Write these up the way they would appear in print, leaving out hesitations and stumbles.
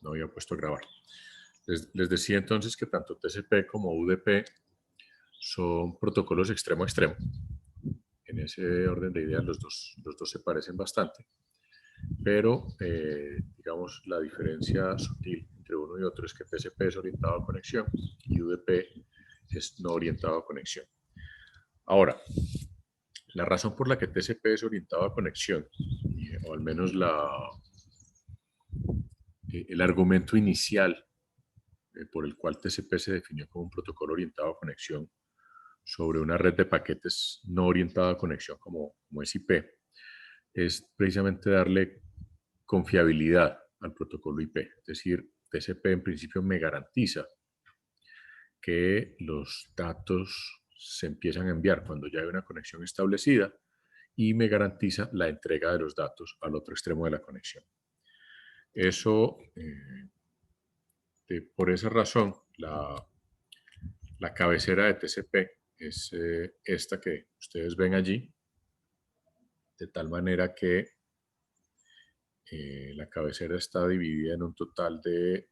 no había puesto a grabar. Les decía entonces que tanto TCP como UDP son protocolos extremo a extremo. En ese orden de ideas los dos se parecen bastante, pero digamos la diferencia sutil entre uno y otro es que TCP es orientado a conexión y UDP es no orientado a conexión. Ahora, la razón por la que TCP es orientado a conexión, o al menos el argumento inicial por el cual TCP se definió como un protocolo orientado a conexión sobre una red de paquetes no orientada a conexión como es IP, es precisamente darle confiabilidad al protocolo IP. Es decir, TCP en principio me garantiza que los datos se empiezan a enviar cuando ya hay una conexión establecida y me garantiza la entrega de los datos al otro extremo de la conexión. Eso, por esa razón, la cabecera de TCP es esta que ustedes ven allí, de tal manera que la cabecera está dividida en un total de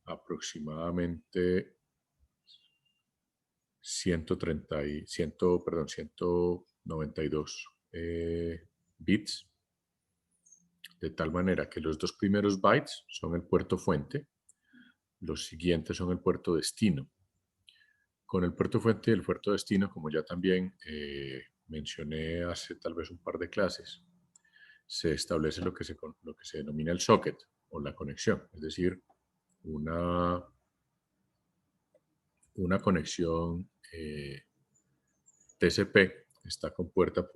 aproximadamente 192 bits, de tal manera que los dos primeros bytes son el puerto fuente, los siguientes son el puerto destino. Con el puerto fuente y el puerto destino, como ya también mencioné hace tal vez un par de clases, se establece lo que se denomina el socket o la conexión, es decir, una conexión TCP está compuesta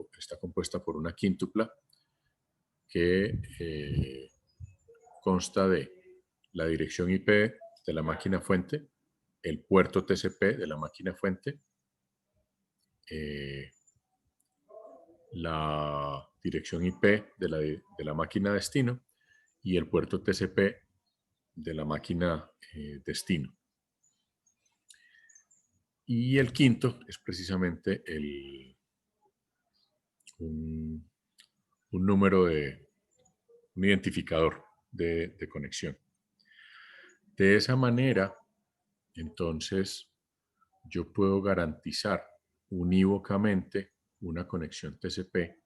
por una quíntupla que consta de la dirección IP de la máquina fuente, el puerto TCP de la máquina fuente, la dirección IP de la máquina destino y el puerto TCP de la máquina destino. Y el quinto es precisamente un número un identificador de conexión. De esa manera, entonces, yo puedo garantizar unívocamente una conexión TCP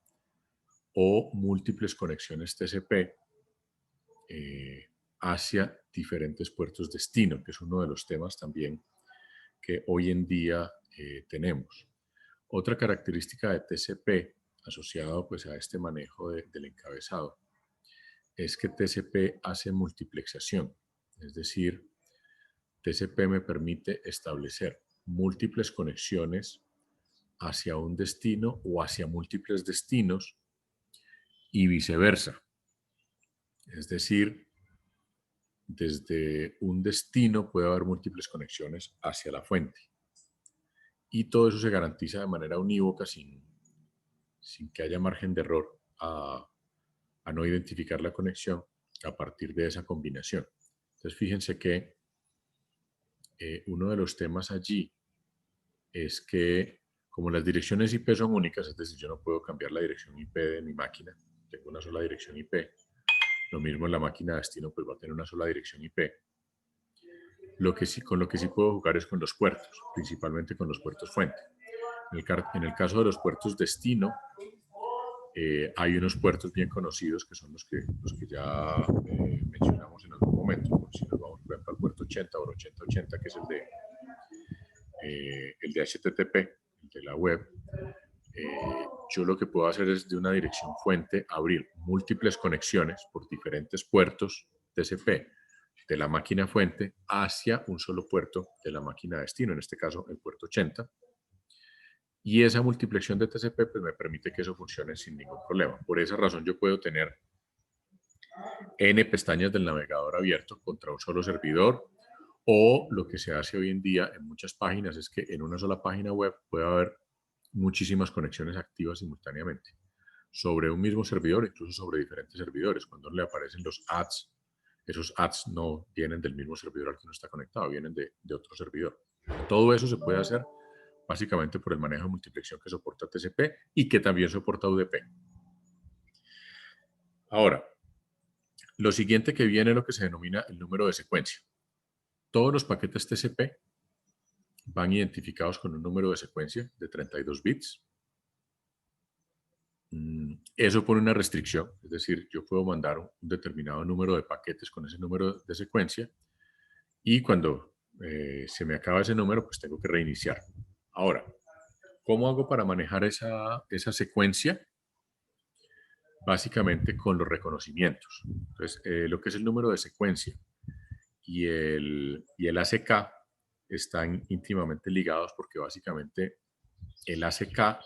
o múltiples conexiones TCP hacia diferentes puertos destino, que es uno de los temas también que hoy en día tenemos. Otra característica de TCP asociado pues, a este manejo del encabezado es que TCP hace multiplexación, es decir, TCP me permite establecer múltiples conexiones hacia un destino o hacia múltiples destinos y viceversa. Es decir, desde un destino puede haber múltiples conexiones hacia la fuente. Y todo eso se garantiza de manera unívoca sin que haya margen de error a no identificar la conexión a partir de esa combinación. Entonces, fíjense que uno de los temas allí es que como las direcciones IP son únicas, es decir, yo no puedo cambiar la dirección IP de mi máquina, tengo una sola dirección IP, lo mismo en la máquina de destino, pues va a tener una sola dirección IP. Con lo que sí puedo jugar es con los puertos, principalmente con los puertos fuente. En el caso de los puertos destino, hay unos puertos bien conocidos que son los que ya mencionamos en algún momento. Si nos vamos, por ejemplo, al puerto 80 o 8080, que es el de HTTP, el de la web, yo lo que puedo hacer es de una dirección fuente abrir múltiples conexiones por diferentes puertos TCP de la máquina fuente hacia un solo puerto de la máquina destino, en este caso el puerto 80. Y esa multiplexión de TCP pues, me permite que eso funcione sin ningún problema. Por esa razón yo puedo tener N pestañas del navegador abierto contra un solo servidor, o lo que se hace hoy en día en muchas páginas es que en una sola página web puede haber muchísimas conexiones activas simultáneamente sobre un mismo servidor, incluso sobre diferentes servidores. Cuando le aparecen los ads, esos ads no vienen del mismo servidor al que uno está conectado, vienen de otro servidor. Todo eso se puede hacer básicamente por el manejo de multiplexiones que soporta TCP y que también soporta UDP. Ahora, Lo siguiente que viene es lo que se denomina el número de secuencia. Todos los paquetes TCP van identificados con un número de secuencia de 32 bits. Eso pone una restricción, es decir, yo puedo mandar un determinado número de paquetes con ese número de secuencia y cuando se me acaba ese número, pues tengo que reiniciar. Ahora, ¿cómo hago para manejar esa secuencia? Básicamente con los reconocimientos. Entonces, lo que es el número de secuencia y el ACK están íntimamente ligados porque básicamente el ACK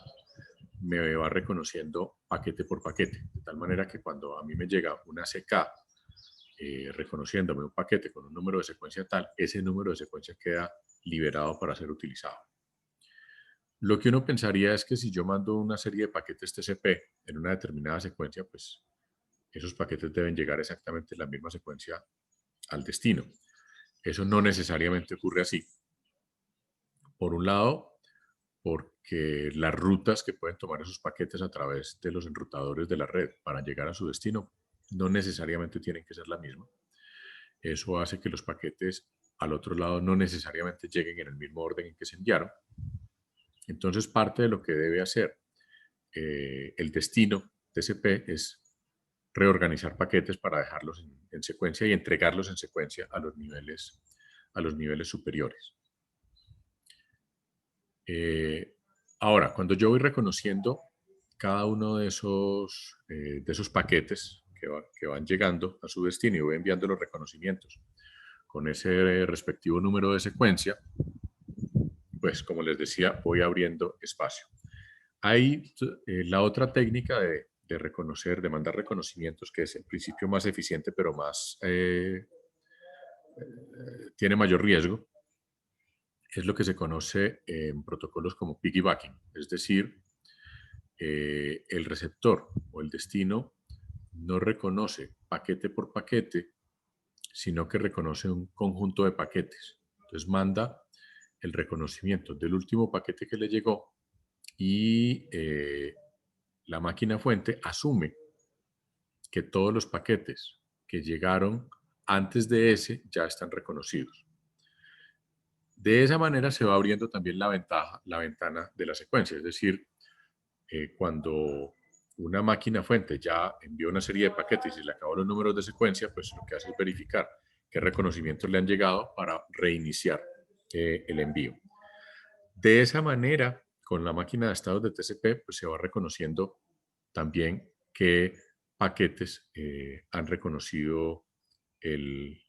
me va reconociendo paquete por paquete, de tal manera que cuando a mí me llega un ACK reconociéndome un paquete con un número de secuencia tal, ese número de secuencia queda liberado para ser utilizado. Lo que uno pensaría es que si yo mando una serie de paquetes TCP en una determinada secuencia, pues esos paquetes deben llegar exactamente en la misma secuencia al destino. Eso no necesariamente ocurre así. Por un lado, porque las rutas que pueden tomar esos paquetes a través de los enrutadores de la red para llegar a su destino no necesariamente tienen que ser la misma. Eso hace que los paquetes al otro lado no necesariamente lleguen en el mismo orden en que se enviaron. Entonces, parte de lo que debe hacer el destino TCP es reorganizar paquetes para dejarlos en secuencia y entregarlos en secuencia a los niveles superiores. Ahora, cuando yo voy reconociendo cada uno de esos paquetes que van llegando a su destino y voy enviando los reconocimientos con ese respectivo número de secuencia, pues como les decía, voy abriendo espacio. Hay la otra técnica de reconocer, de mandar reconocimientos, que es en principio más eficiente, pero tiene mayor riesgo, es lo que se conoce en protocolos como piggybacking, es decir, el receptor o el destino no reconoce paquete por paquete, sino que reconoce un conjunto de paquetes. Entonces manda el reconocimiento del último paquete que le llegó y la máquina fuente asume que todos los paquetes que llegaron antes de ese ya están reconocidos. De esa manera se va abriendo también la ventana de la secuencia, es decir, cuando una máquina fuente ya envió una serie de paquetes y le acabó los números de secuencia, pues lo que hace es verificar qué reconocimientos le han llegado para reiniciar el envío. De esa manera, con la máquina de estados de TCP, pues se va reconociendo también qué paquetes han reconocido el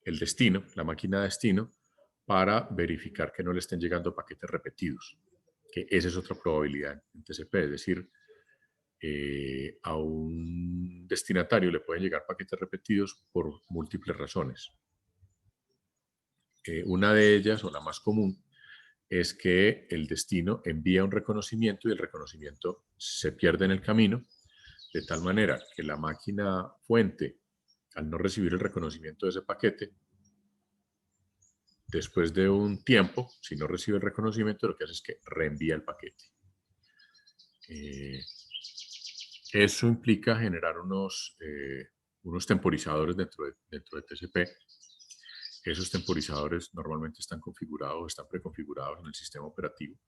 destino, la máquina de destino, para verificar que no le estén llegando paquetes repetidos, que esa es otra probabilidad en TCP, es decir, a un destinatario le pueden llegar paquetes repetidos por múltiples razones. Una de ellas, o la más común, es que el destino envía un reconocimiento y el reconocimiento se pierde en el camino, de tal manera que la máquina fuente, al no recibir el reconocimiento de ese paquete, después de un tiempo, si no recibe el reconocimiento, lo que hace es que reenvía el paquete. Eso implica generar unos temporizadores dentro de TCP. Esos temporizadores normalmente están preconfigurados en el sistema operativo.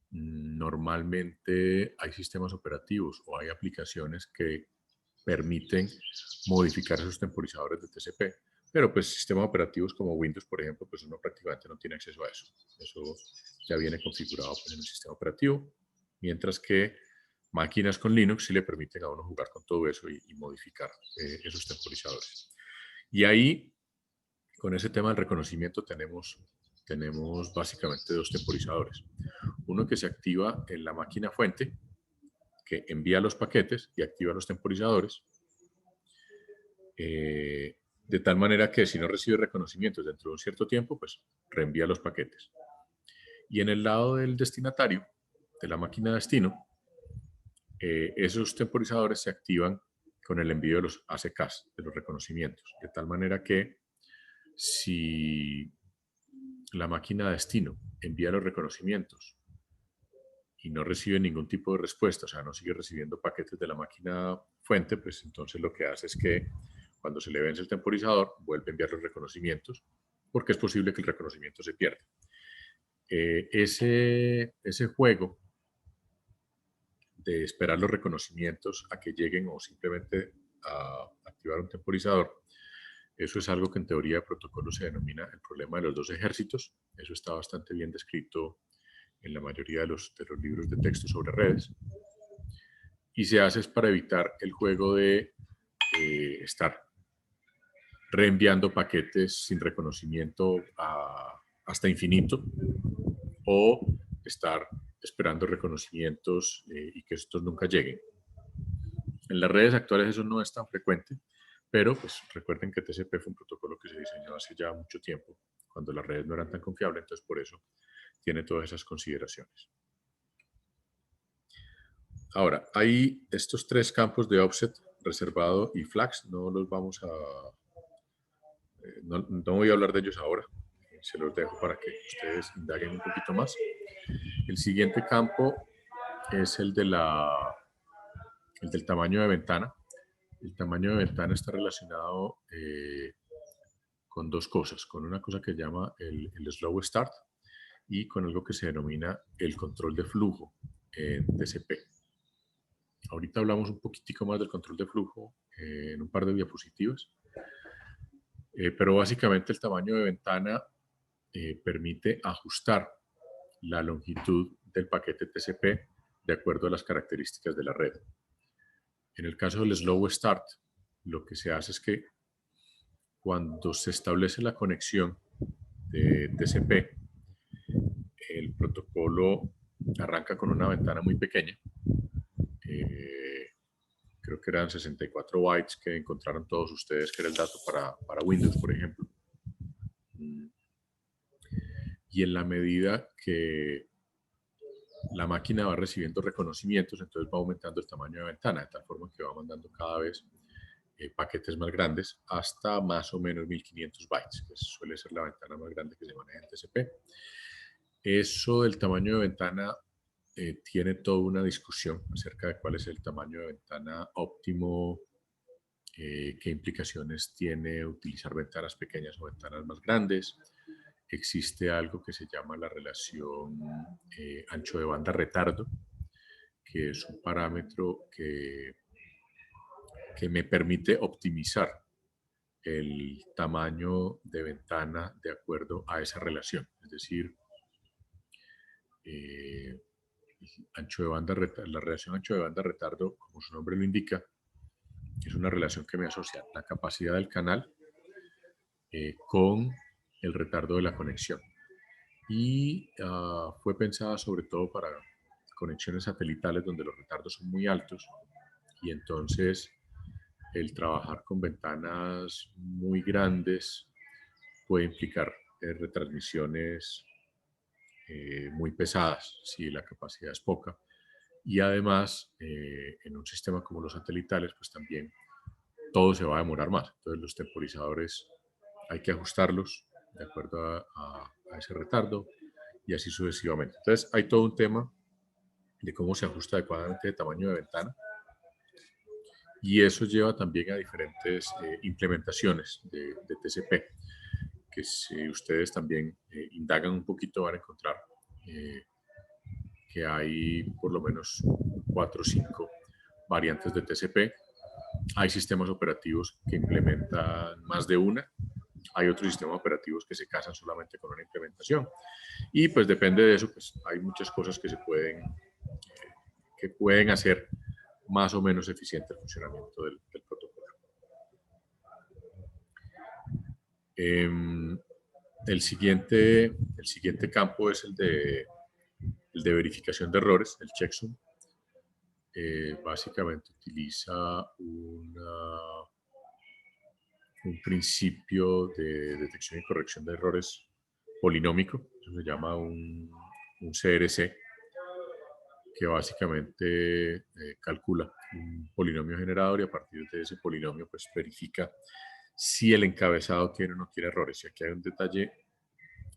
Normalmente hay sistemas operativos o hay aplicaciones que permiten modificar esos temporizadores de TCP, pero pues sistemas operativos como Windows, por ejemplo, pues uno prácticamente no tiene acceso a eso. Eso ya viene configurado pues, en el sistema operativo, mientras que máquinas con Linux sí le permiten a uno jugar con todo eso y modificar esos temporizadores. Y ahí, con ese tema del reconocimiento, tenemos básicamente dos temporizadores. Uno que se activa en la máquina fuente, que envía los paquetes y activa los temporizadores, de tal manera que si no recibe reconocimientos dentro de un cierto tiempo, pues reenvía los paquetes. Y en el lado del destinatario, de la máquina de destino, esos temporizadores se activan con el envío de los ACKs, de los reconocimientos, de tal manera que si la máquina de destino envía los reconocimientos y no recibe ningún tipo de respuesta, o sea, no sigue recibiendo paquetes de la máquina fuente, pues entonces lo que hace es que cuando se le vence el temporizador, vuelve a enviar los reconocimientos, porque es posible que el reconocimiento se pierda. Ese juego de esperar los reconocimientos a que lleguen o simplemente a activar un temporizador, eso es algo que en teoría de protocolo se denomina el problema de los dos ejércitos. Eso está bastante bien descrito en la mayoría de los libros de texto sobre redes. Y se hace es para evitar el juego de estar reenviando paquetes sin reconocimiento hasta infinito, o estar esperando reconocimientos y que estos nunca lleguen. En las redes actuales eso no es tan frecuente, pero pues recuerden que TCP fue un protocolo que se diseñó hace ya mucho tiempo, cuando las redes no eran tan confiables, entonces por eso tiene todas esas consideraciones. Ahora, hay estos tres campos de offset, reservado y flags, no los vamos a... no voy a hablar de ellos ahora, se los dejo para que ustedes indaguen un poquito más. El siguiente campo es el del tamaño de ventana. El tamaño de ventana está relacionado con dos cosas, con una cosa que se llama el slow start y con algo que se denomina el control de flujo en TCP. Ahorita hablamos un poquitico más del control de flujo en un par de diapositivas, pero básicamente el tamaño de ventana permite ajustar la longitud del paquete TCP de acuerdo a las características de la red. En el caso del slow start, lo que se hace es que cuando se establece la conexión de TCP, el protocolo arranca con una ventana muy pequeña. Creo que eran 64 bytes que encontraron todos ustedes, que era el dato para Windows, por ejemplo. Y en la medida que la máquina va recibiendo reconocimientos, entonces va aumentando el tamaño de ventana, de tal forma que va mandando cada vez paquetes más grandes hasta más o menos 1500 bytes, que suele ser la ventana más grande que se maneja en TCP. Eso del tamaño de ventana tiene toda una discusión acerca de cuál es el tamaño de ventana óptimo, qué implicaciones tiene utilizar ventanas pequeñas o ventanas más grandes. Existe algo que se llama la relación ancho de banda retardo, que es un parámetro que me permite optimizar el tamaño de ventana de acuerdo a esa relación. Es decir, ancho de banda la relación ancho de banda retardo, como su nombre lo indica, es una relación que me asocia la capacidad del canal con el retardo de la conexión. Y fue pensada sobre todo para conexiones satelitales donde los retardos son muy altos, y entonces el trabajar con ventanas muy grandes puede implicar retransmisiones muy pesadas si la capacidad es poca. Y además, en un sistema como los satelitales, pues también todo se va a demorar más. Entonces los temporizadores hay que ajustarlos de acuerdo a ese retardo y así sucesivamente. Entonces hay todo un tema de cómo se ajusta adecuadamente el tamaño de ventana, y eso lleva también a diferentes implementaciones de TCP, que si ustedes también indagan un poquito van a encontrar que hay por lo menos 4 o 5 variantes de TCP. Hay sistemas operativos que implementan más de una, hay otros sistemas operativos que se casan solamente con una implementación, y pues depende de eso, pues hay muchas cosas que pueden hacer más o menos eficiente el funcionamiento del protocolo. El siguiente campo es el de verificación de errores, el checksum. Básicamente utiliza un principio de detección y corrección de errores polinómico, eso se llama un CRC, que básicamente calcula un polinomio generador y a partir de ese polinomio pues verifica si el encabezado tiene o no tiene errores. Y aquí hay un detalle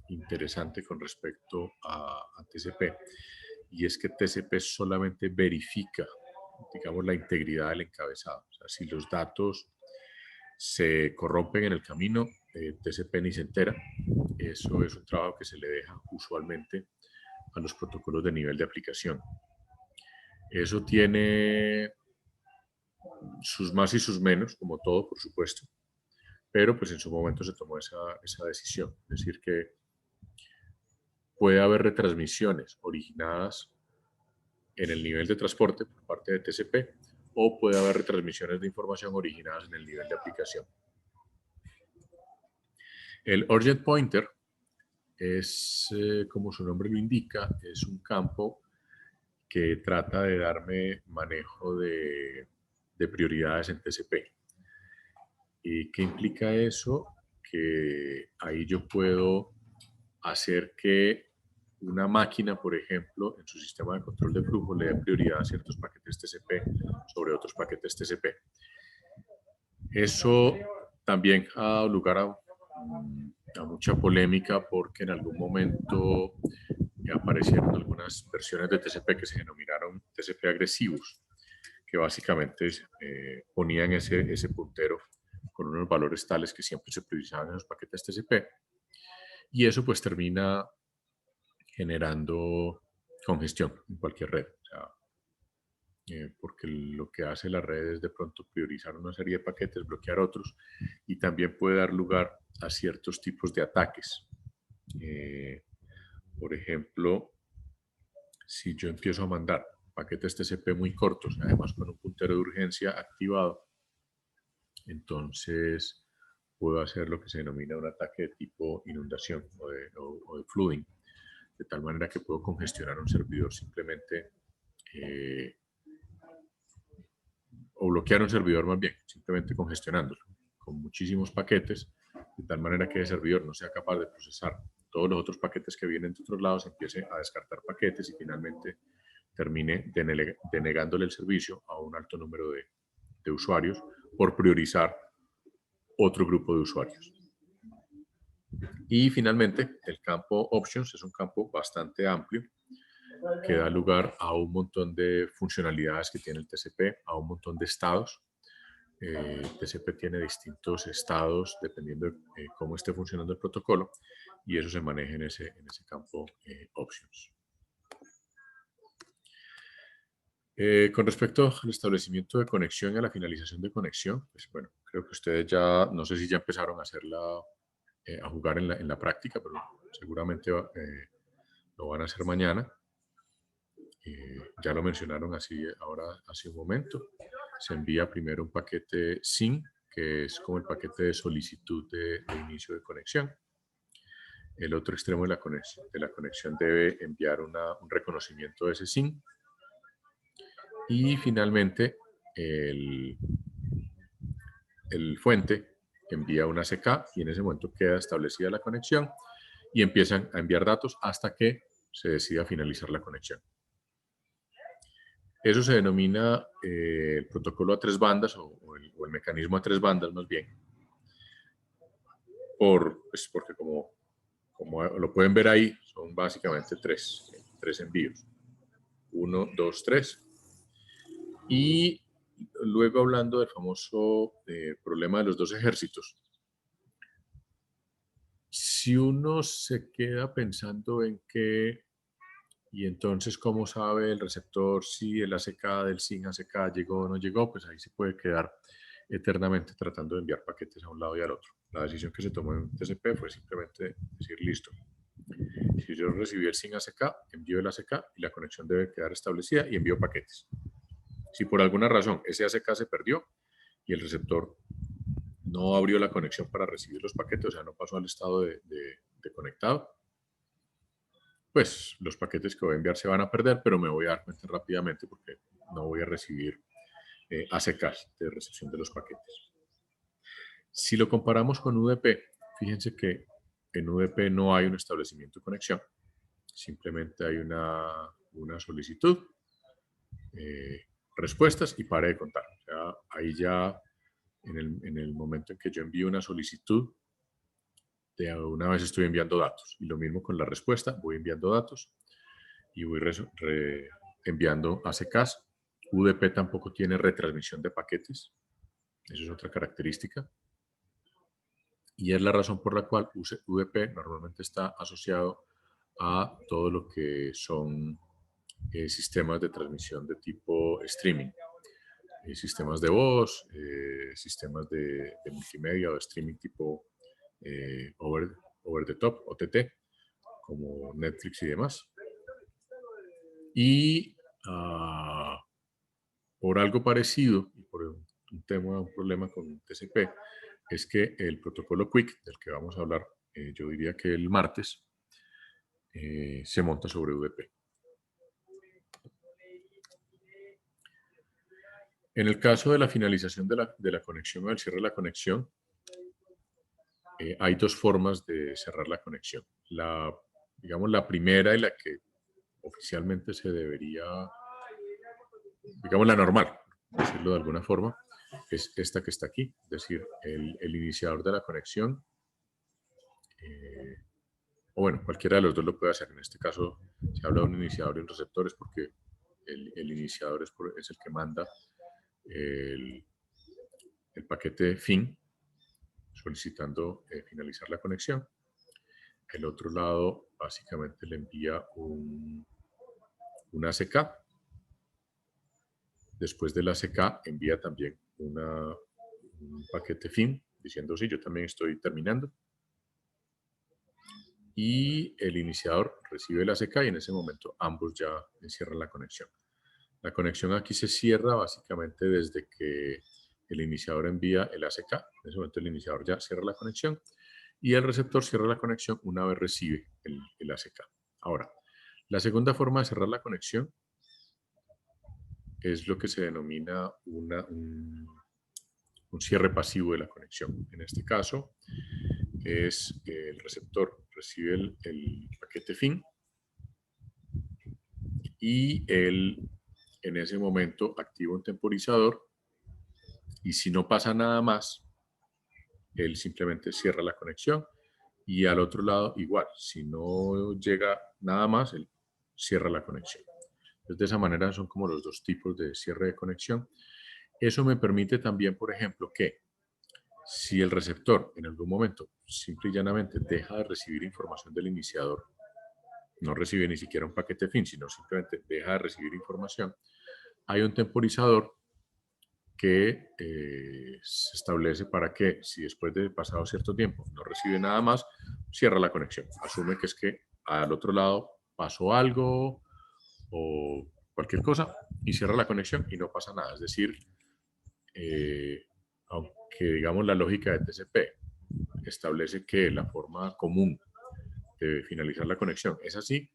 interesante con respecto a TCP, y es que TCP solamente verifica, digamos, la integridad del encabezado. O sea, si los datos se corrompen en el camino, TCP ni se entera. Eso es un trabajo que se le deja usualmente a los protocolos de nivel de aplicación. Eso tiene sus más y sus menos, como todo, por supuesto, pero pues en su momento se tomó esa decisión. Es decir, que puede haber retransmisiones originadas en el nivel de transporte por parte de TCP o puede haber retransmisiones de información originadas en el nivel de aplicación. El Urgent Pointer es, como su nombre lo indica, es un campo que trata de darme manejo de prioridades en TCP. ¿Y qué implica eso? Que ahí yo puedo hacer que una máquina, por ejemplo, en su sistema de control de flujo le dé prioridad a ciertos paquetes TCP sobre otros paquetes TCP. Eso también ha dado lugar a mucha polémica porque en algún momento aparecieron algunas versiones de TCP que se denominaron TCP agresivos, que básicamente ponían ese puntero con unos valores tales que siempre se priorizaban en los paquetes TCP, y eso pues termina generando congestión en cualquier red. O sea, porque lo que hace la red es de pronto priorizar una serie de paquetes, bloquear otros, y también puede dar lugar a ciertos tipos de ataques. Por ejemplo, si yo empiezo a mandar paquetes TCP muy cortos, además con un puntero de urgencia activado, entonces puedo hacer lo que se denomina un ataque de tipo inundación o de flooding, de tal manera que puedo congestionar un servidor simplemente, o bloquear un servidor más bien, simplemente congestionándolo con muchísimos paquetes, de tal manera que el servidor no sea capaz de procesar todos los otros paquetes que vienen de otros lados, empiece a descartar paquetes y finalmente termine denegándole el servicio a un alto número de usuarios por priorizar otro grupo de usuarios. Y finalmente, el campo Options es un campo bastante amplio que da lugar a un montón de funcionalidades que tiene el TCP, a un montón de estados. TCP tiene distintos estados dependiendo de cómo esté funcionando el protocolo, y eso se maneja en ese campo Options. Con respecto al establecimiento de conexión y a la finalización de conexión, pues bueno, creo que ustedes ya, no sé si ya empezaron a hacerla, a jugar en la práctica, pero seguramente lo van a hacer mañana. Ya lo mencionaron así ahora hace un momento. Se envía primero un paquete SYN, que es como el paquete de solicitud de inicio de conexión. El otro extremo de la conexión debe enviar un reconocimiento de ese SYN. Y finalmente, el fuente envía una ACK y en ese momento queda establecida la conexión y empiezan a enviar datos hasta que se decida finalizar la conexión. Eso se denomina el protocolo a tres bandas o el mecanismo a tres bandas más bien, pues porque como lo pueden ver ahí, son básicamente tres envíos. 1, 2, 3. Y luego hablando del famoso problema de los dos ejércitos. Si uno se queda pensando en que, y entonces cómo sabe el receptor si el ACK del SYN ACK llegó o no llegó, pues ahí se puede quedar eternamente tratando de enviar paquetes a un lado y al otro. La decisión que se tomó en TCP fue simplemente decir, listo, si yo recibí el SYN ACK, envío el ACK y la conexión debe quedar establecida y envío paquetes. Si por alguna razón ese ACK se perdió y el receptor no abrió la conexión para recibir los paquetes, o sea, no pasó al estado de conectado, pues los paquetes que voy a enviar se van a perder, pero me voy a dar cuenta rápidamente porque no voy a recibir ACKs de recepción de los paquetes. Si lo comparamos con UDP, fíjense que en UDP no hay un establecimiento de conexión, simplemente hay una solicitud, respuestas y pare de contar. O sea, ahí ya en el momento en que yo envío una solicitud, de una vez estoy enviando datos. Y lo mismo con la respuesta, voy enviando datos y voy enviando ACKs. UDP tampoco tiene retransmisión de paquetes. Eso es otra característica. Y es la razón por la cual UDP normalmente está asociado a todo lo que son sistemas de transmisión de tipo streaming. Sistemas de voz, sistemas de multimedia o de streaming tipo over the top, OTT, como Netflix y demás. Y por algo parecido, y por un problema con TCP, es que el protocolo QUIC, del que vamos a hablar, yo diría que el martes, se monta sobre UDP. En el caso de la finalización de la conexión o del cierre de la conexión, hay dos formas de cerrar la conexión. Digamos, la primera y la que oficialmente se debería, digamos, la normal, decirlo de alguna forma, es esta que está aquí, es decir, el iniciador de la conexión, o bueno, cualquiera de los dos lo puede hacer. En este caso se habla de un iniciador y un receptor, es porque el iniciador es el que manda el paquete FIN solicitando finalizar la conexión. El otro lado básicamente le envía un ACK. Después del ACK envía también un paquete FIN diciendo sí, yo también estoy terminando. Y el iniciador recibe el ACK y en ese momento ambos ya cierran la conexión. La conexión aquí se cierra básicamente desde que el iniciador envía el ACK. En ese momento el iniciador ya cierra la conexión y el receptor cierra la conexión una vez recibe el ACK. Ahora, la segunda forma de cerrar la conexión es lo que se denomina un cierre pasivo de la conexión. En este caso, es el receptor recibe el paquete FIN y él en ese momento activa un temporizador y si no pasa nada más, él simplemente cierra la conexión y al otro lado igual, si no llega nada más, él cierra la conexión. Entonces, de esa manera son como los dos tipos de cierre de conexión. Eso me permite también, por ejemplo, que si el receptor en algún momento simple y llanamente deja de recibir información del iniciador, no recibe ni siquiera un paquete FIN, sino simplemente deja de recibir información, hay un temporizador que se establece para que si después de pasado cierto tiempo no recibe nada más, cierra la conexión. Asume que es que al otro lado pasó algo o cualquier cosa y cierra la conexión y no pasa nada. Es decir, aunque digamos la lógica de TCP establece que la forma común de finalizar la conexión es así,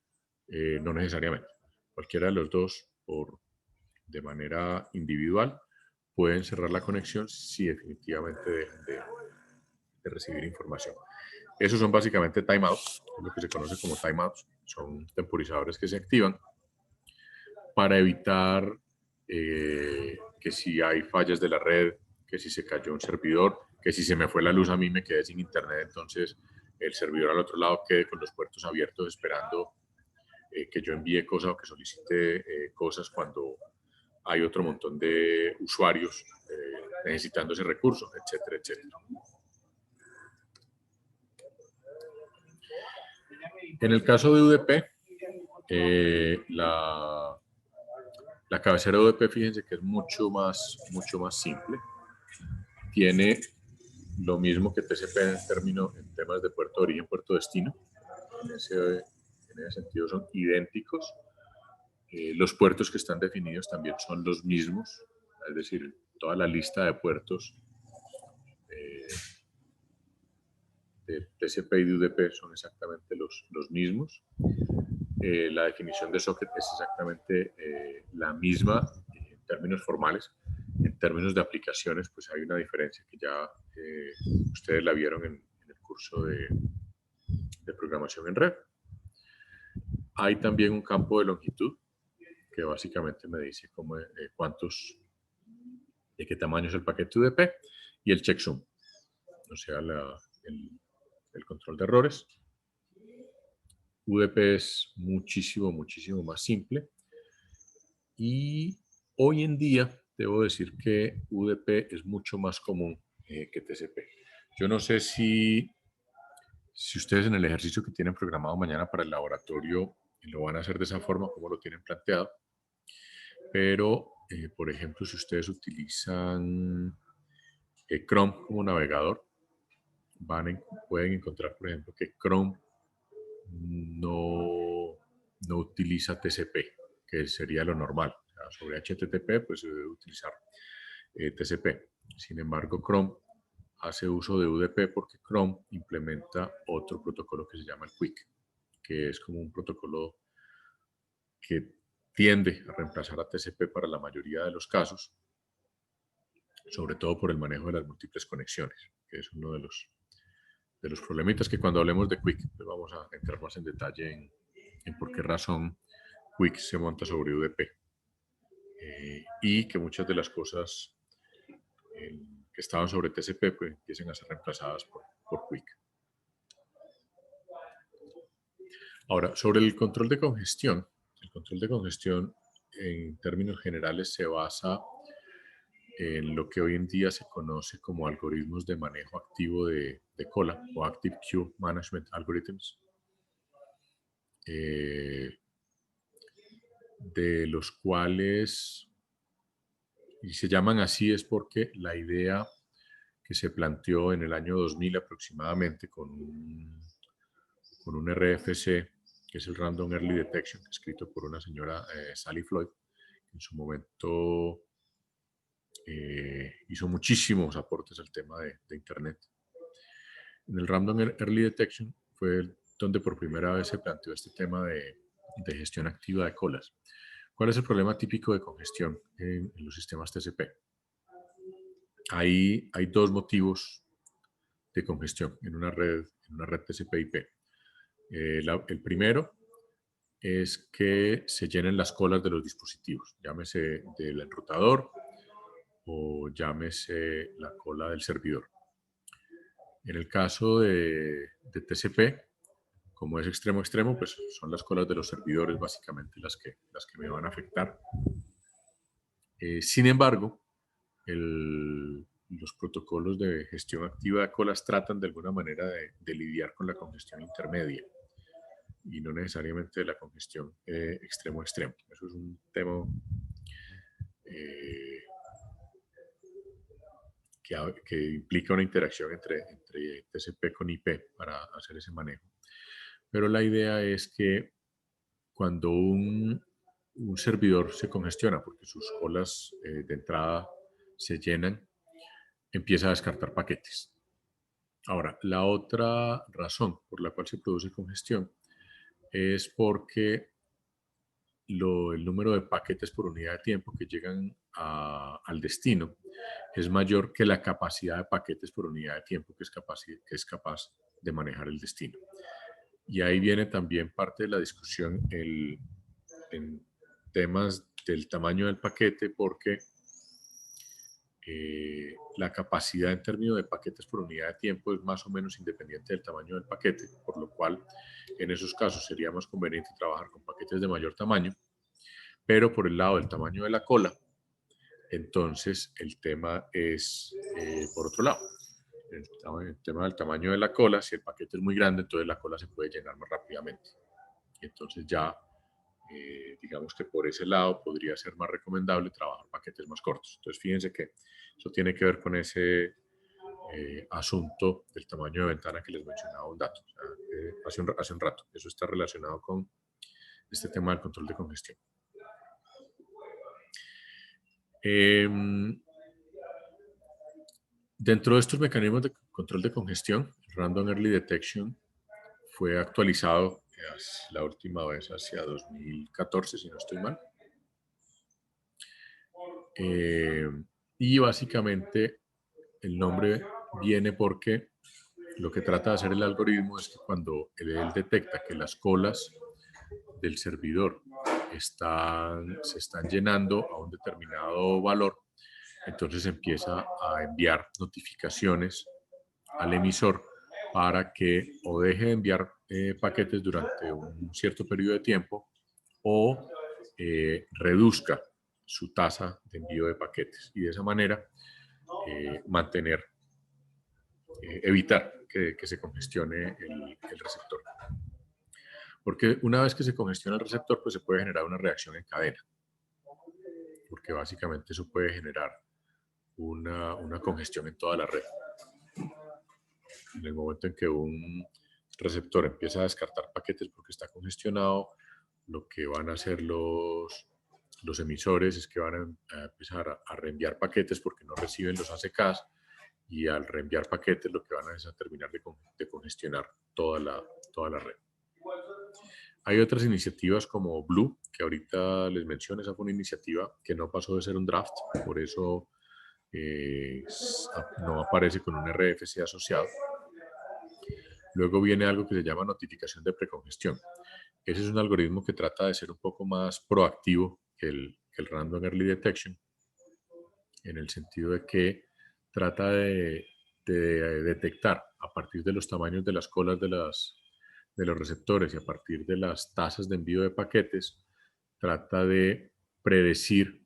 no necesariamente. Cualquiera de los dos, de manera individual, pueden cerrar la conexión si definitivamente dejan de recibir información. Esos son básicamente timeouts, lo que se conoce como timeouts. Son temporizadores que se activan para evitar que si hay fallas de la red, que si se cayó un servidor, que si se me fue la luz a mí me quedé sin internet, entonces el servidor al otro lado quede con los puertos abiertos esperando que yo envíe cosas o que solicite cosas cuando hay otro montón de usuarios necesitando ese recurso, etcétera, etcétera. En el caso de UDP, la cabecera de UDP, fíjense que es mucho más simple. Tiene lo mismo que TCP en temas de puerto de origen, puerto de destino. En ese sentido son idénticos. Los puertos que están definidos también son los mismos, es decir, toda la lista de puertos de TCP y de UDP son exactamente los mismos. La definición de socket es exactamente la misma en términos formales. En términos de aplicaciones, pues hay una diferencia que ya ustedes la vieron en el curso de programación en red. Hay también un campo de longitud que básicamente me dice de qué tamaño es el paquete UDP y el checksum, o sea, el control de errores. UDP es muchísimo, muchísimo más simple. Y hoy en día debo decir que UDP es mucho más común que TCP. Yo no sé si ustedes en el ejercicio que tienen programado mañana para el laboratorio lo van a hacer de esa forma, como lo tienen planteado, pero por ejemplo, si ustedes utilizan Chrome como navegador, pueden encontrar, por ejemplo, que Chrome no utiliza TCP, que sería lo normal. O sea, sobre HTTP, pues se debe utilizar TCP. Sin embargo, Chrome hace uso de UDP porque Chrome implementa otro protocolo que se llama el QUIC, que es como un protocolo que tiende a reemplazar a TCP para la mayoría de los casos, sobre todo por el manejo de las múltiples conexiones, que es uno de los problemitas que cuando hablemos de QUIC pues vamos a entrar más en detalle en por qué razón QUIC se monta sobre UDP y que muchas de las cosas que estaban sobre TCP pues empiecen a ser reemplazadas por QUIC. Ahora, sobre el control de congestión en términos generales se basa en lo que hoy en día se conoce como algoritmos de manejo activo de cola o Active Queue Management Algorithms, de los cuales, y se llaman así es porque la idea que se planteó en el año 2000 aproximadamente con un RFC, que es el Random Early Detection, escrito por una señora Sally Floyd, que en su momento hizo muchísimos aportes al tema de Internet. En el Random Early Detection fue donde por primera vez se planteó este tema de gestión activa de colas. ¿Cuál es el problema típico de congestión en los sistemas TCP? Hay dos motivos de congestión en una red TCP/IP. El primero es que se llenen las colas de los dispositivos, llámese del enrutador o llámese la cola del servidor. En el caso de TCP, como es extremo a extremo, pues son las colas de los servidores básicamente las que me van a afectar. Sin embargo, los protocolos de gestión activa de colas tratan de alguna manera de lidiar con la congestión intermedia y no necesariamente de la congestión extremo a extremo. Eso es un tema que implica una interacción entre TCP con IP para hacer ese manejo. Pero la idea es que cuando un servidor se congestiona porque sus colas de entrada se llenan, empieza a descartar paquetes. Ahora, la otra razón por la cual se produce congestión es porque el número de paquetes por unidad de tiempo que llegan al destino es mayor que la capacidad de paquetes por unidad de tiempo que es capaz de manejar el destino. Y ahí viene también parte de la discusión en temas del tamaño del paquete, porque la capacidad en términos de paquetes por unidad de tiempo es más o menos independiente del tamaño del paquete, por lo cual en esos casos sería más conveniente trabajar con paquetes de mayor tamaño, pero por el lado del tamaño de la cola, entonces el tema es por otro lado. El tema del tamaño de la cola, si el paquete es muy grande, entonces la cola se puede llenar más rápidamente. Y entonces ya, digamos que por ese lado podría ser más recomendable trabajar paquetes más cortos. Entonces fíjense que eso tiene que ver con ese asunto del tamaño de ventana que les mencionaba un dato, o sea, hace un rato. Eso está relacionado con este tema del control de congestión. Dentro de estos mecanismos de control de congestión, Random Early Detection fue actualizado la última vez hacia 2014, si no estoy mal. Y básicamente el nombre viene porque lo que trata de hacer el algoritmo es que cuando él detecta que las colas del servidor se están llenando a un determinado valor, entonces empieza a enviar notificaciones al emisor para que o deje de enviar paquetes durante un cierto periodo de tiempo o reduzca su tasa de envío de paquetes y de esa manera evitar que se congestione el receptor. Porque una vez que se congestiona el receptor, pues se puede generar una reacción en cadena. Porque básicamente eso puede generar una congestión en toda la red. En el momento en que un receptor empieza a descartar paquetes porque está congestionado, lo que van a hacer los emisores es que van a empezar a reenviar paquetes porque no reciben los ACKs, y al reenviar paquetes lo que van a hacer es terminar de congestionar toda la red. Hay otras iniciativas como Blue, que ahorita les menciono. Esa fue una iniciativa que no pasó de ser un draft, por eso no aparece con un RFC asociado. Luego viene algo que se llama notificación de precongestión. Ese es un algoritmo que trata de ser un poco más proactivo que el Random Early Detection, en el sentido de que trata de detectar a partir de los tamaños de las colas de los receptores y a partir de las tasas de envío de paquetes, trata de predecir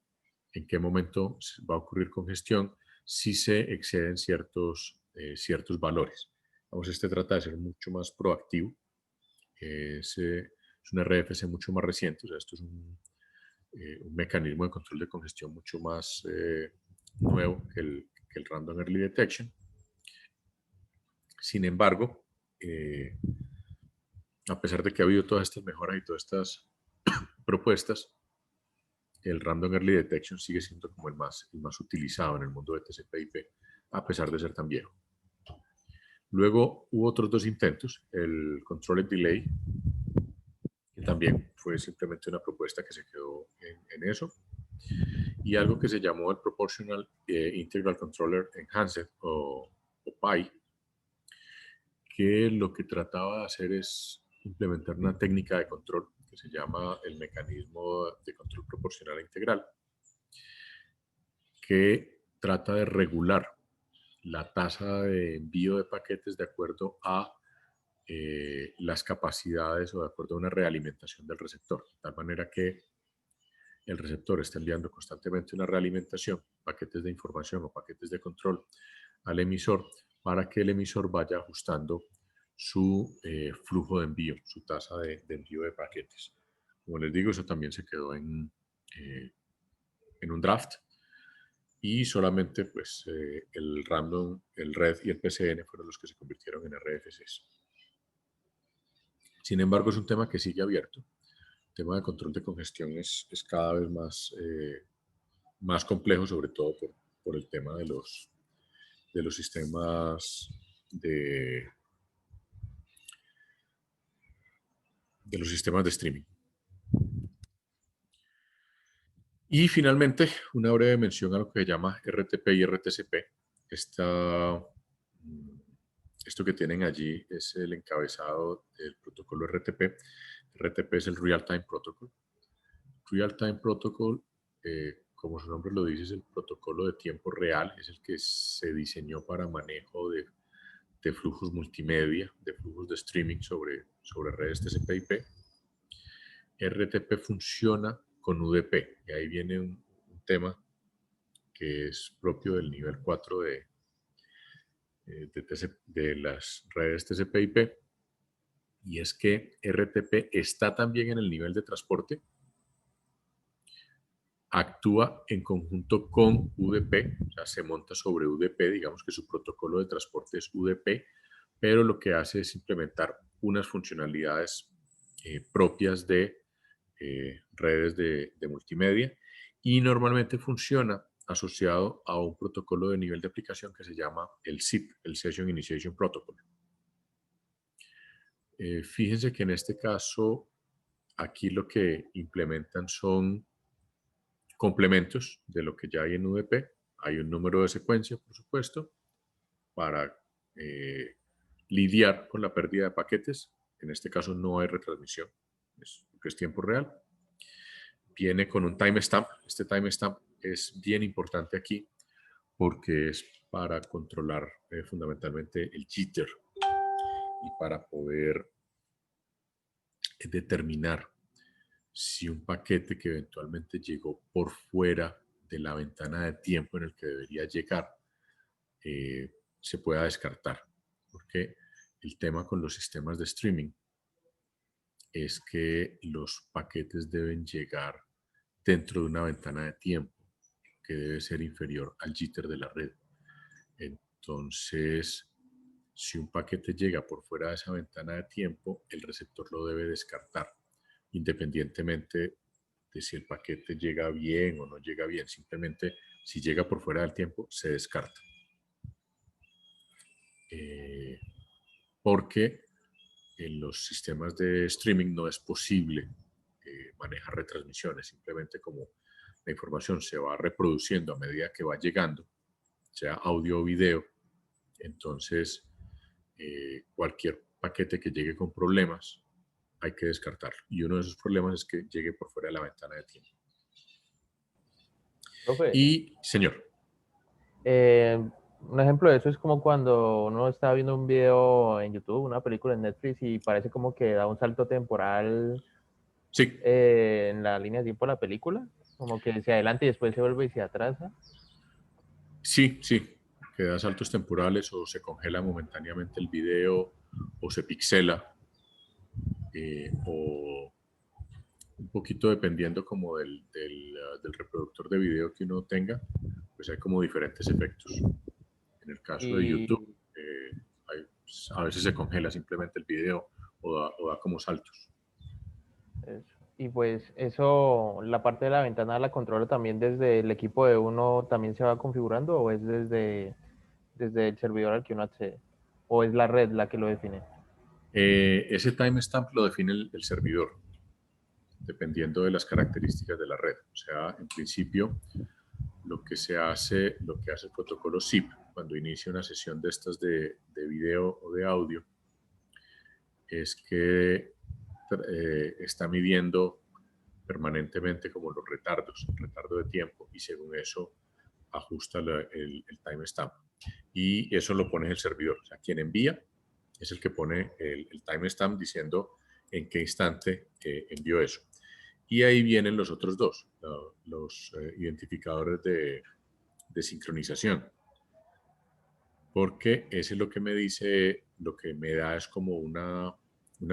en qué momento va a ocurrir congestión si se exceden ciertos valores. Vamos, este trata de ser mucho más proactivo. Es un RFC mucho más reciente, o sea, esto es un mecanismo de control de congestión mucho más nuevo que el Random Early Detection. Sin embargo, a pesar de que ha habido todas estas mejoras y todas estas propuestas, el Random Early Detection sigue siendo como el más utilizado en el mundo de TCP/IP, a pesar de ser tan viejo. Luego hubo otros dos intentos, el Controlled Delay, que también fue simplemente una propuesta que se quedó en eso, y algo que se llamó el Proportional Integral Controller Enhanced o PI, que lo que trataba de hacer es implementar una técnica de control que se llama el mecanismo de control proporcional integral, que trata de regular la tasa de envío de paquetes de acuerdo a las capacidades o de acuerdo a una realimentación del receptor, de tal manera que el receptor está enviando constantemente una realimentación, paquetes de información o paquetes de control al emisor, para que el emisor vaya ajustando su flujo de envío, su tasa de envío de paquetes. Como les digo, eso también se quedó en un draft, y solamente pues, el Random, el Red y el PCN fueron los que se convirtieron en RFCs. Sin embargo, es un tema que sigue abierto. El tema de control de congestión es cada vez más complejo, sobre todo por el tema de los sistemas de streaming. Y finalmente, una breve mención a lo que se llama RTP y RTCP. Esto que tienen allí es el encabezado del protocolo RTP. RTP es el Real Time Protocol. Real Time Protocol, como su nombre lo dice, es el protocolo de tiempo real, es el que se diseñó para manejo de flujos multimedia, de flujos de streaming sobre redes TCP/IP. RTP funciona con UDP, y ahí viene un tema que es propio del nivel 4 de las redes TCP/IP, y es que RTP está también en el nivel de transporte, actúa en conjunto con UDP, o sea, se monta sobre UDP, digamos que su protocolo de transporte es UDP, pero lo que hace es implementar unas funcionalidades propias de redes de multimedia, y normalmente funciona asociado a un protocolo de nivel de aplicación que se llama el SIP, el Session Initiation Protocol. Fíjense que en este caso, aquí lo que implementan son complementos de lo que ya hay en UDP. Hay un número de secuencia, por supuesto, para lidiar con la pérdida de paquetes. En este caso no hay retransmisión, es tiempo real. Viene con un timestamp. Este timestamp es bien importante aquí porque es para controlar fundamentalmente el jitter y para poder determinar si un paquete que eventualmente llegó por fuera de la ventana de tiempo en el que debería llegar se pueda descartar. Porque el tema con los sistemas de streaming es que los paquetes deben llegar dentro de una ventana de tiempo que debe ser inferior al jitter de la red. Entonces, si un paquete llega por fuera de esa ventana de tiempo, el receptor lo debe descartar, independientemente de si el paquete llega bien o no llega bien. Simplemente, si llega por fuera del tiempo, se descarta. Porque en los sistemas de streaming no es posible manejar retransmisiones. Simplemente como la información se va reproduciendo a medida que va llegando, sea audio o video, entonces cualquier paquete que llegue con problemas hay que descartarlo. Y uno de esos problemas es que llegue por fuera de la ventana de tiempo. Profe, Y, señor. un ejemplo de eso es como cuando uno está viendo un video en YouTube, una película en Netflix y parece como que da un salto temporal Sí, en la línea de tiempo de la película, como que se adelanta y después se vuelve y se atrasa. sí, sí. Que da saltos temporales o se congela momentáneamente el video o se pixela o un poquito dependiendo como del reproductor de video que uno tenga, pues hay como diferentes efectos. En el caso de YouTube, Y, a veces se congela simplemente el video o da como saltos. y pues eso, la parte de la ventana la controla también desde el equipo de uno, también se va configurando o es desde el servidor al que uno accede, o es la red la que lo define. Ese timestamp lo define el servidor, dependiendo de las características de la red. O sea, en principio, lo que hace el protocolo ZIP cuando inicia una sesión de estas de video o de audio es que está midiendo permanentemente como los retardos, el retardo de tiempo, y según eso ajusta el timestamp. Y eso lo pone el servidor. O sea, quien envía es el que pone el timestamp diciendo en qué instante envió eso. Y ahí vienen los otros dos, los identificadores de sincronización. Porque ese es lo que me dice, lo que me da es como una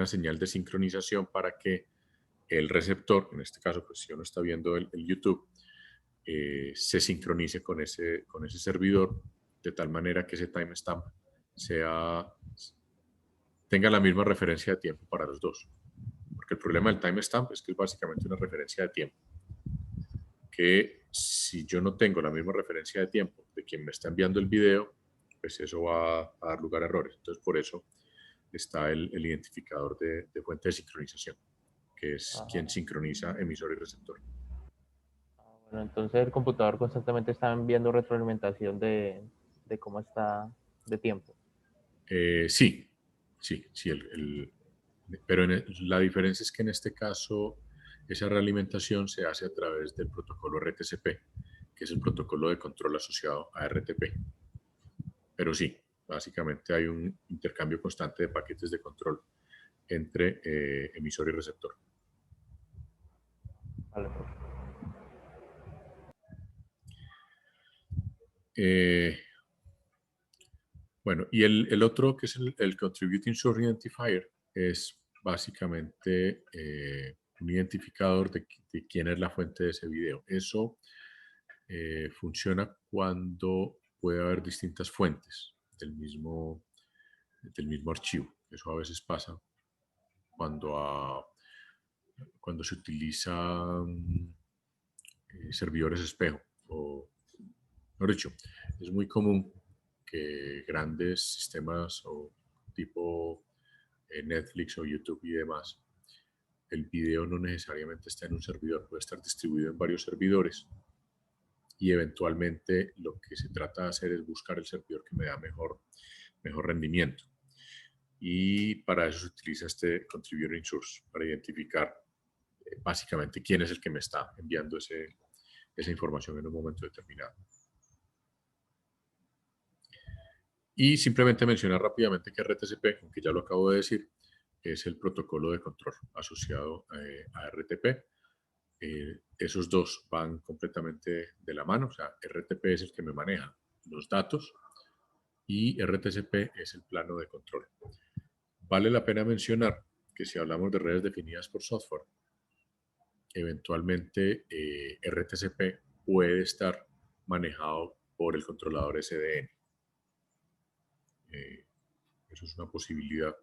señal de sincronización para que el receptor, en este caso, pues si uno está viendo el YouTube, se sincronice con ese servidor de tal manera que ese timestamp tenga la misma referencia de tiempo para los dos. Porque el problema del timestamp es que es básicamente una referencia de tiempo. Que si yo no tengo la misma referencia de tiempo de quien me está enviando el video, pues eso va a dar lugar a errores. Entonces, por eso está el identificador de fuente de sincronización, que es Ajá. quien sincroniza emisor y receptor. Bueno, entonces el computador constantemente está enviando retroalimentación de cómo está de tiempo. Sí, sí, sí. Pero la diferencia es que en este caso esa realimentación se hace a través del protocolo RTCP, que es el protocolo de control asociado a RTP. Pero sí, básicamente hay un intercambio constante de paquetes de control entre emisor y receptor. Vale, profe. Eh, bueno, y el otro, que es el Contributing Source Identifier, es básicamente un identificador de quién es la fuente de ese video. Eso funciona cuando puede haber distintas fuentes del mismo archivo. Eso a veces pasa cuando, cuando se utilizan servidores espejo. O, mejor dicho, es muy común que grandes sistemas o tipo Netflix o YouTube y demás, el video no necesariamente está en un servidor, puede estar distribuido en varios servidores y eventualmente lo que se trata de hacer es buscar el servidor que me da mejor rendimiento. Y para eso se utiliza este Contributing Source, para identificar básicamente quién es el que me está enviando esa información en un momento determinado. Y simplemente mencionar rápidamente que RTCP, aunque ya lo acabo de decir, es el protocolo de control asociado a RTP. Esos dos van completamente de la mano. O sea, RTP es el que me maneja los datos y RTCP es el plano de control. Vale la pena mencionar que si hablamos de redes definidas por software, eventualmente RTCP puede estar manejado por el controlador SDN. Eso es una posibilidad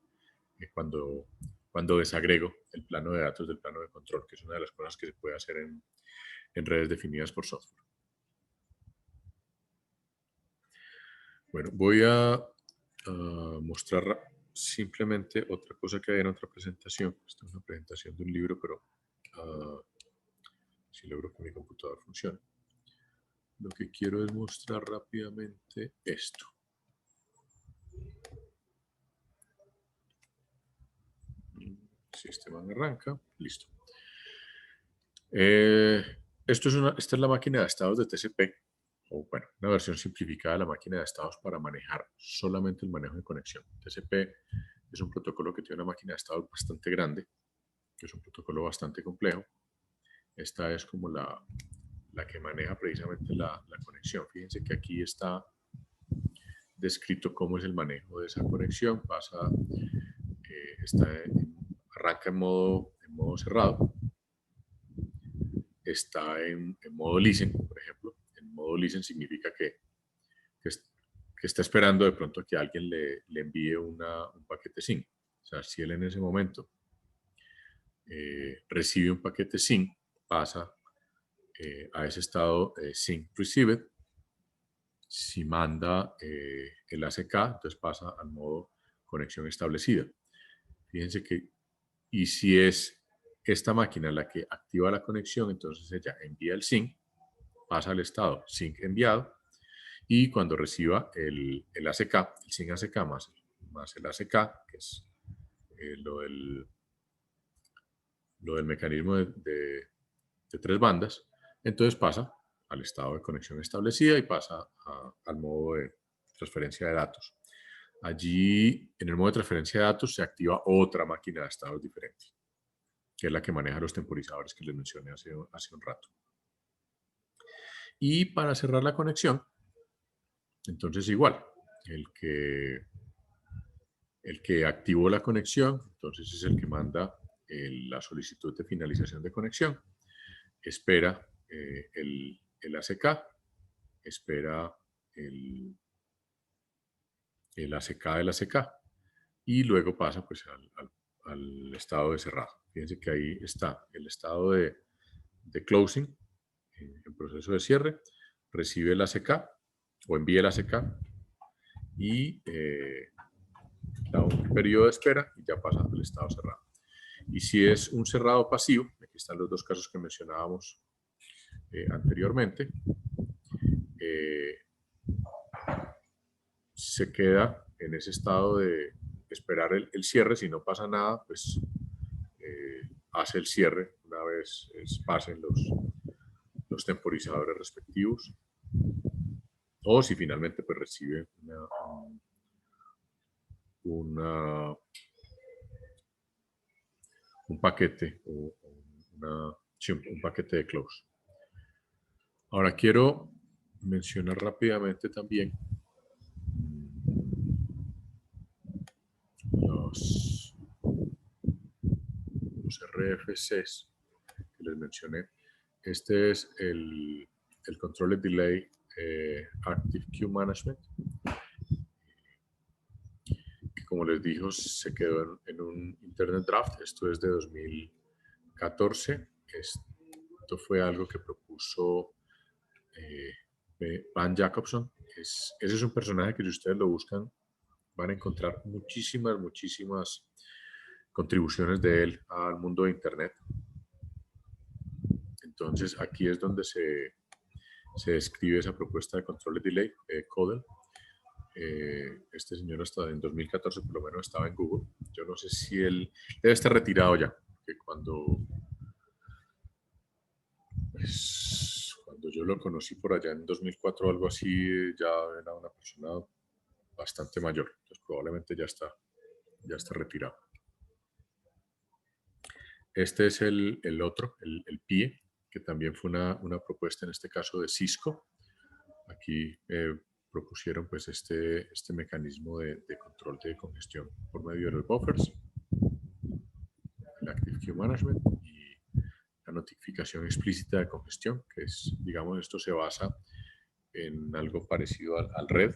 cuando desagrego el plano de datos del plano de control, que es una de las cosas que se puede hacer en redes definidas por software. Bueno, voy a mostrar simplemente otra cosa que hay en otra presentación. Esta es una presentación de un libro, pero si logro que mi computador funcione. Lo que quiero es mostrar rápidamente esto. El sistema arranca, listo. Esta es la máquina de estados de TCP, o bueno, una versión simplificada de la máquina de estados para manejar solamente el manejo de conexión. TCP es un protocolo que tiene una máquina de estados bastante grande, que es un protocolo bastante complejo. Esta es como la que maneja precisamente la conexión. Fíjense que aquí está descrito cómo es el manejo de esa conexión. Arranca en modo cerrado. Está en modo listen, por ejemplo. En modo listen significa que está esperando de pronto que alguien le envíe un paquete SYN. O sea, si él en ese momento recibe un paquete SYN, pasa a ese estado SYN received. Si manda el ACK, entonces pasa al modo conexión establecida. Fíjense que, y si es esta máquina la que activa la conexión, entonces ella envía el SYN, pasa al estado SYN enviado, y cuando reciba el ACK, el SYN ACK más el ACK, que es lo del mecanismo de 3 bandas, entonces pasa al estado de conexión establecida y pasa al modo de transferencia de datos. Allí, en el modo de transferencia de datos, se activa otra máquina de estados diferente, que es la que maneja los temporizadores que les mencioné hace un rato. Y para cerrar la conexión, entonces igual, el que activó la conexión, entonces es el que manda la solicitud de finalización de conexión, espera el ACK, espera el ACK del ACK y luego pasa pues al estado de cerrado. Fíjense que ahí está el estado de closing, en proceso de cierre, recibe el ACK o envía el ACK y da un periodo de espera y ya pasa al estado cerrado. Y si es un cerrado pasivo, aquí están los dos casos que mencionábamos anteriormente, se queda en ese estado de esperar el cierre. Si no pasa nada, pues hace el cierre una vez pasen los temporizadores respectivos. O si finalmente pues recibe un paquete o un paquete de close. Ahora quiero mencionar rápidamente también los RFCs que les mencioné. Este es el Controller Delay Active Queue Management, que como les digo se quedó en un Internet Draft. Esto es de 2014. Esto fue algo que propuso Van Jacobson. Ese es un personaje que si ustedes lo buscan van a encontrar muchísimas contribuciones de él al mundo de Internet. Entonces aquí es donde se describe esa propuesta de control de delay, CODEL. Este señor hasta en 2014 por lo menos estaba en Google. Yo no sé si él debe estar retirado ya, porque cuando yo lo conocí por allá en 2004 o algo así, ya era una persona bastante mayor. Entonces probablemente ya está retirado. Este es el otro, el PIE, que también fue una propuesta en este caso de Cisco. Aquí propusieron pues este mecanismo de control de congestión por medio de los buffers, el Active Queue Management y la notificación explícita de congestión, que es, digamos, esto se basa en algo parecido al RED.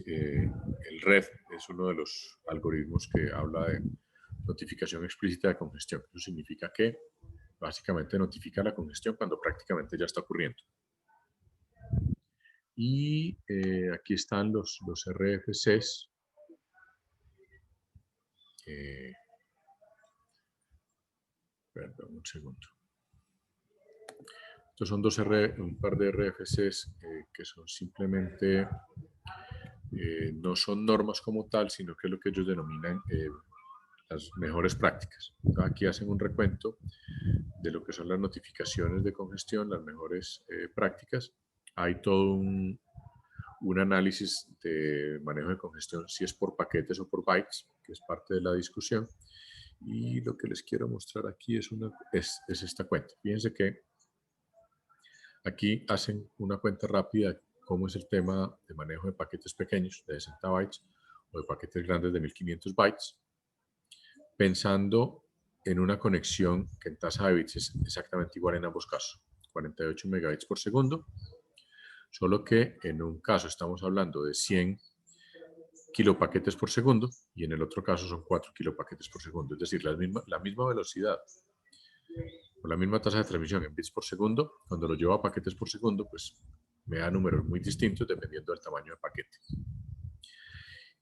El RED es uno de los algoritmos que habla de notificación explícita de congestión. Eso significa que básicamente notifica la congestión cuando prácticamente ya está ocurriendo. Y aquí están los RFCs. Perdón, un segundo. Estos son un par de RFCs que son simplemente, no son normas como tal, sino que es lo que ellos denominan las mejores prácticas. Entonces, aquí hacen un recuento de lo que son las notificaciones de congestión, las mejores prácticas. Hay todo un análisis de manejo de congestión, si es por paquetes o por bytes, que es parte de la discusión. Y lo que les quiero mostrar aquí es esta cuenta. Fíjense que aquí hacen una cuenta rápida de cómo es el tema de manejo de paquetes pequeños de 60 bytes o de paquetes grandes de 1500 bytes, pensando en una conexión que en tasa de bits es exactamente igual en ambos casos, 48 megabits por segundo, solo que en un caso estamos hablando de 100 kilopaquetes por segundo y en el otro caso son 4 kilopaquetes por segundo, es decir, la misma velocidad o la misma tasa de transmisión en bits por segundo. Cuando lo llevo a paquetes por segundo, pues me da números muy distintos dependiendo del tamaño del paquete.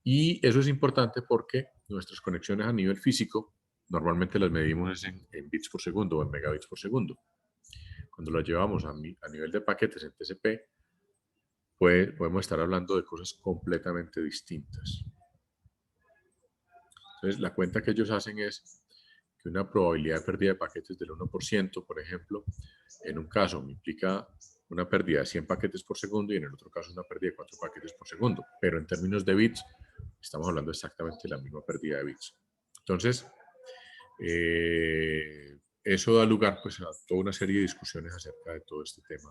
Y eso es importante porque nuestras conexiones a nivel físico normalmente las medimos en bits por segundo o en megabits por segundo. Cuando las llevamos a nivel de paquetes en TCP, podemos estar hablando de cosas completamente distintas. Entonces, la cuenta que ellos hacen es que una probabilidad de pérdida de paquetes del 1%, por ejemplo, en un caso me implica una pérdida de 100 paquetes por segundo y en el otro caso una pérdida de 4 paquetes por segundo. Pero en términos de bits, estamos hablando exactamente de la misma pérdida de bits. Entonces, eso da lugar pues, a toda una serie de discusiones acerca de todo este tema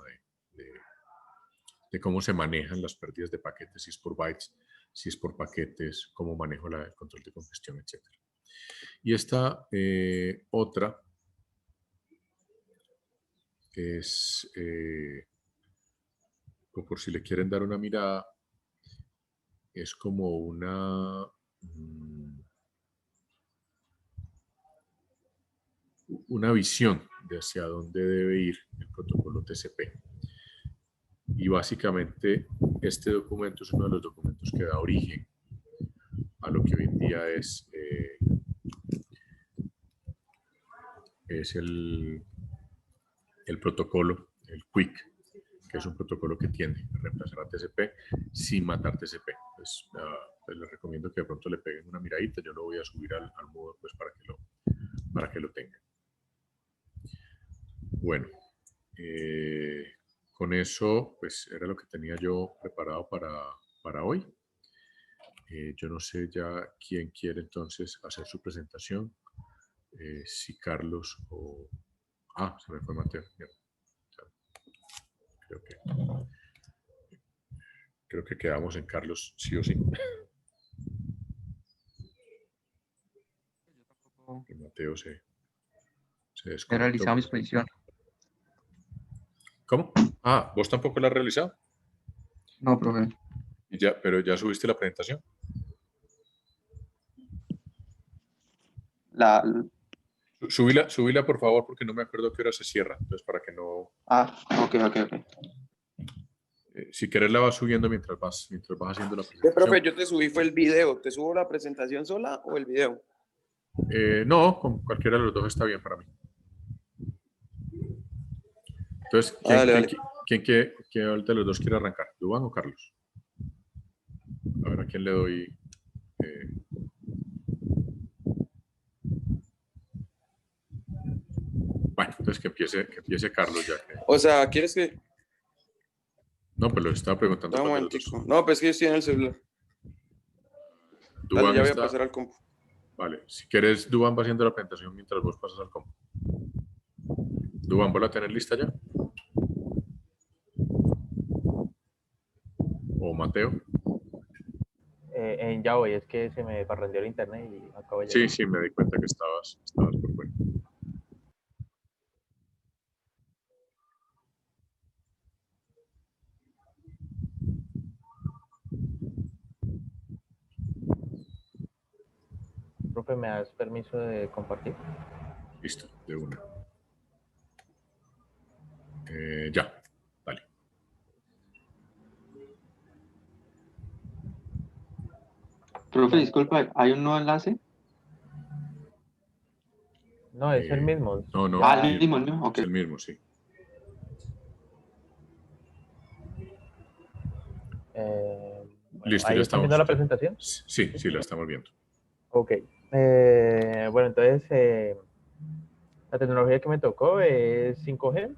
de cómo se manejan las pérdidas de paquetes, si es por bytes, si es por paquetes, cómo manejo el control de congestión, etc. Y esta otra es, o por si le quieren dar una mirada, es como una visión de hacia dónde debe ir el protocolo TCP. Y básicamente este documento es uno de los documentos que da origen a lo que hoy en día es el protocolo, el QUIC, que es un protocolo que tiende a reemplazar a TCP sin matar TCP. Pues, les recomiendo que de pronto le peguen una miradita. Yo lo voy a subir al Moodle pues, para que lo tengan. Bueno, con eso pues era lo que tenía yo preparado para hoy. Yo no sé ya quién quiere entonces hacer su presentación. Si Carlos o... Ah, se me fue Mateo. Creo que quedamos en Carlos, sí o sí. Y Mateo se desconectó. He realizado mi exposición. ¿Cómo? Ah, ¿vos tampoco la has realizado? No, profe. Pero ya subiste la presentación. Subíla por favor, porque no me acuerdo a qué hora se cierra. Entonces, para que no... Ah, ok. Si querés la vas subiendo mientras vas haciendo la Sí, presentación. profe, yo te subí fue el video. ¿Te subo la presentación sola o el video? No, con cualquiera de los dos está bien para mí. Entonces, ¿quién de los dos quiere arrancar? ¿Duván o Carlos? A ver, ¿a quién le doy? Bueno, entonces que empiece Carlos ya. O sea, ¿quieres que...? No, pues lo estaba preguntando. No, pues que yo estoy en el celular. Dale, ya voy a pasar al compu. Vale, si quieres, Duván va haciendo la presentación mientras vos pasas al compo. Duván, ¿vos la tenés lista ya? ¿O Mateo? Ya voy, es que se me parrandeó el internet y acabo de Sí, llegar. sí, me di cuenta que estabas por fuera. Profe, ¿me das permiso de compartir? Listo, de una. Ya, vale. Profe, Bueno, disculpa, ¿hay un nuevo enlace? no, es el Eh, mismo. no, no, Ah, Ya, el mismo, el mismo. Ok. es el mismo, sí. bueno, Listo, ahí ya están viendo estamos. la presentación. Sí, ¿Sí? sí, la estamos viendo. Ok. Bueno, entonces la tecnología que me tocó es 5G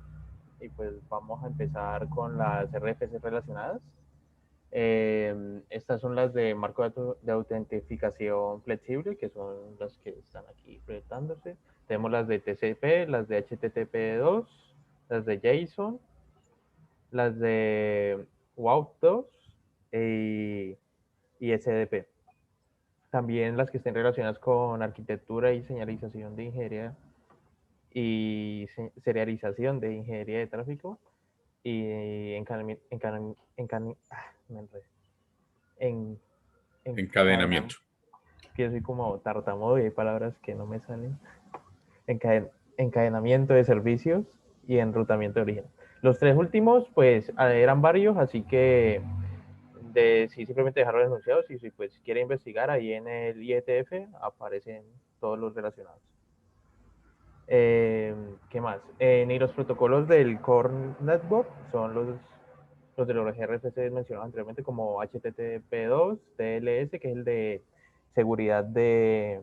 y pues vamos a empezar con las RFC relacionadas. Estas son las de marco de autentificación flexible, que son las que están aquí proyectándose. Tenemos las de TCP, las de HTTP2, las de JSON, las de WAV2 y SDP. También las que estén relacionadas con arquitectura y señalización de ingeniería y serialización de ingeniería de tráfico y me enredé. En, Encadenamiento. que yo soy como tartamudo y hay palabras que no me salen. Encadenamiento de servicios y enrutamiento de origen. Los tres últimos, pues, eran varios, así que sí, simplemente dejarlos enunciados y si pues quiere investigar, ahí en el IETF aparecen todos los relacionados. ¿Qué más? Y los protocolos del Core Network son los de los RFC mencionados anteriormente, como HTTP2, TLS, que es el de seguridad de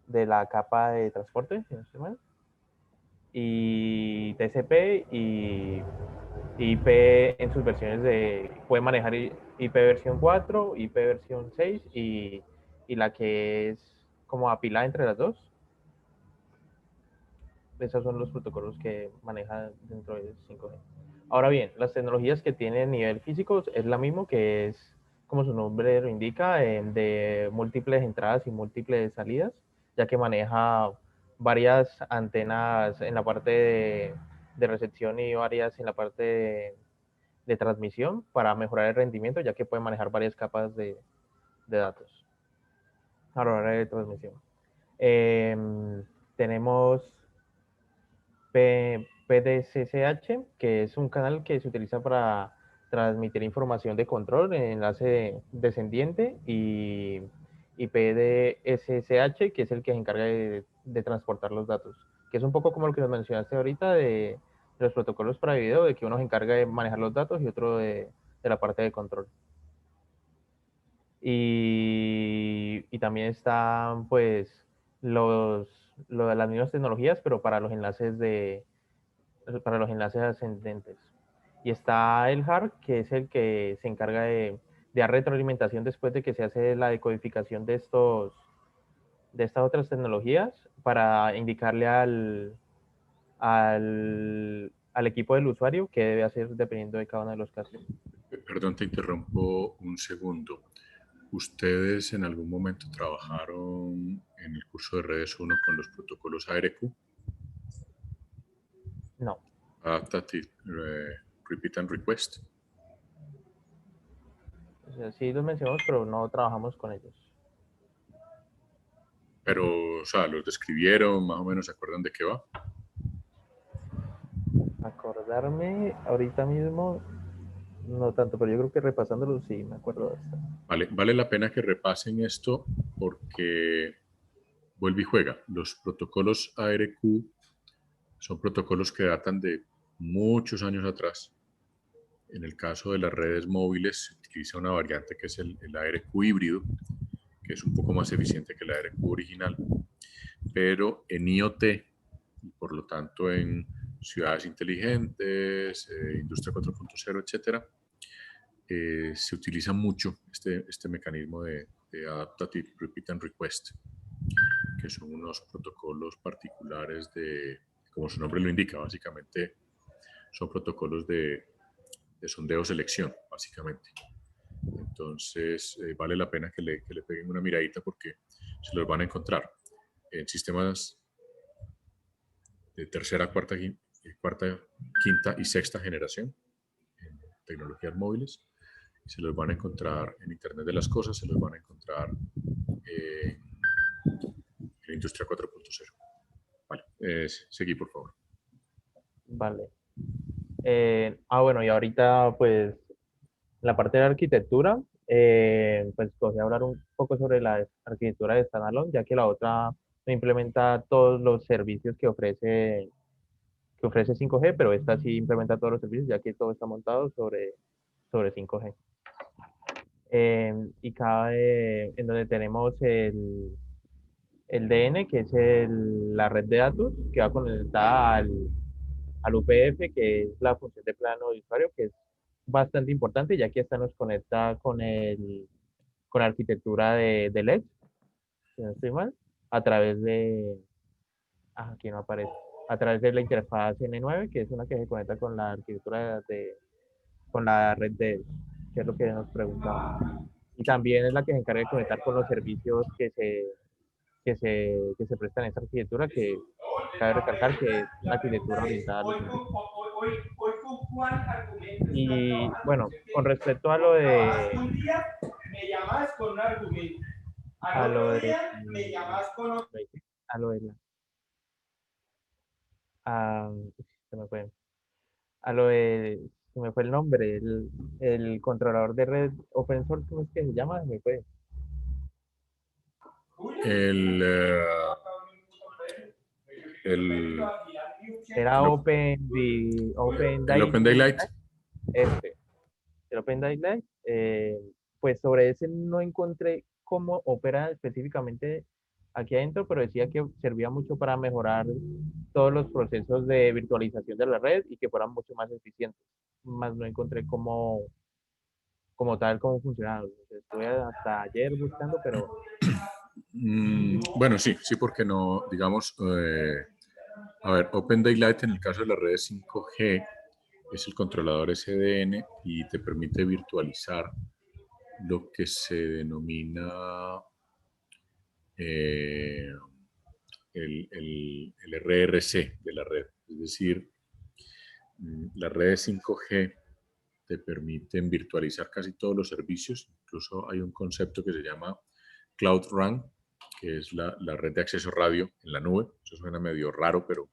la capa de transporte, si no estoy mal, y TCP y IP en sus versiones puede manejar IP versión 4, IP versión 6 y la que es como apilada entre las dos. Esos son los protocolos que maneja dentro de 5G. Ahora bien, las tecnologías que tienen nivel físico es la misma, que es, como su nombre lo indica, de múltiples entradas y múltiples salidas, ya que maneja varias antenas en la parte de recepción y varias en la parte de transmisión para mejorar el rendimiento, ya que puede manejar varias capas de datos a la hora de transmisión. Tenemos PDCCH, que es un canal que se utiliza para transmitir información de control en enlace descendiente, y PDSSH, que es el que se encarga de transportar los datos, que es un poco como lo que nos mencionaste ahorita de los protocolos para video, de que uno se encarga de manejar los datos y otro de la parte de control. Y también están pues las mismas tecnologías, pero para los enlaces ascendentes. Y está el HART, que es el que se encarga de dar retroalimentación después de que se hace la decodificación de estas otras tecnologías para indicarle al equipo del usuario qué debe hacer dependiendo de cada uno de los casos. Perdón, te interrumpo un segundo. ¿Ustedes en algún momento trabajaron en el curso de redes 1 con los protocolos ARQ? No. Adaptive Repeat and Request. O sea, sí los mencionamos, pero no trabajamos con ellos. Pero, o sea, los describieron, más o menos se acuerdan de qué va. Acordarme ahorita mismo, no tanto, pero yo creo que repasándolo sí me acuerdo bastante. Vale la pena que repasen esto porque vuelve y juega. Los protocolos ARQ son protocolos que datan de muchos años atrás. En el caso de las redes móviles se utiliza una variante que es el ARQ híbrido, que es un poco más eficiente que el ARQ original. Pero en IoT, y por lo tanto en ciudades inteligentes, industria 4.0, etcétera, se utiliza mucho este mecanismo de Adaptive Repeat and Request. que son unos protocolos particulares de, como su nombre lo indica, básicamente son protocolos de sondeo selección, básicamente. Entonces, vale la pena que le peguen una miradita porque se los van a encontrar en sistemas de tercera, cuarta, quinta y sexta generación, en tecnologías móviles. Se los van a encontrar en Internet de las Cosas, se los van a encontrar en la Industria 4.0. Vale, seguí, por favor. Vale. Bueno, y ahorita, pues, la parte de la arquitectura, pues, voy a hablar un poco sobre la arquitectura de standalone, ya que la otra no implementa todos los servicios que ofrece 5G, pero esta sí implementa todos los servicios, ya que todo está montado sobre 5G. Y cabe en donde tenemos el DN, que es la red de datos, que va conectada al UPF, que es la función de plano de usuario, que es bastante importante, ya que esta nos conecta con la arquitectura de LED, si no estoy mal, a través aquí no aparece, a través de la interfaz N9, que es una que se conecta con la arquitectura con la red de, que es lo que nos preguntaba. Y también es la que se encarga de conectar con los servicios que se prestan en esta arquitectura, que cabe recalcar que es una arquitectura orientada a los usuarios. Y bueno, con respecto a lo de... Un día me llamabas con un argumento. A Al lo otro de... día me llamabas con otro. A lo de la... a- se me fue. A lo de... Se me fue el nombre. El controlador de red open source, ¿cómo es que se llama? Se me fue. El, el, Era el, Open el Open Daylight. Este. El Open Daylight, pues sobre ese no encontré cómo opera específicamente aquí adentro, pero decía que servía mucho para mejorar todos los procesos de virtualización de la red y que fueran mucho más eficientes. Más no encontré como tal cómo funcionaba. Estuve hasta ayer buscando, pero Bueno, sí, porque no, digamos, a ver, Open Daylight en el caso de las redes 5G es el controlador SDN y te permite virtualizar lo que se denomina el RRC de la red. Es decir, las redes 5G te permiten virtualizar casi todos los servicios. Incluso hay un concepto que se llama Cloud RAN, que es la red de acceso radio en la nube. Eso suena medio raro, pero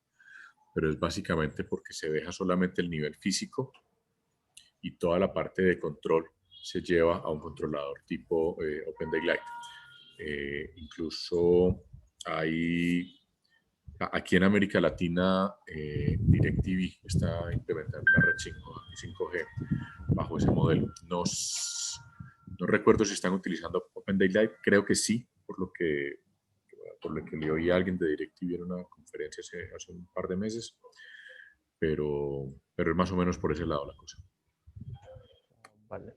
es básicamente porque se deja solamente el nivel físico y toda la parte de control se lleva a un controlador tipo Open Daylight. Incluso hay, aquí en América Latina, DirecTV está implementando una red 5G bajo ese modelo. No recuerdo si están utilizando Open Daylight, creo que sí, por lo que le oí a alguien de DirecTV en una conferencia hace un par de meses, pero es más o menos por ese lado la cosa. vale.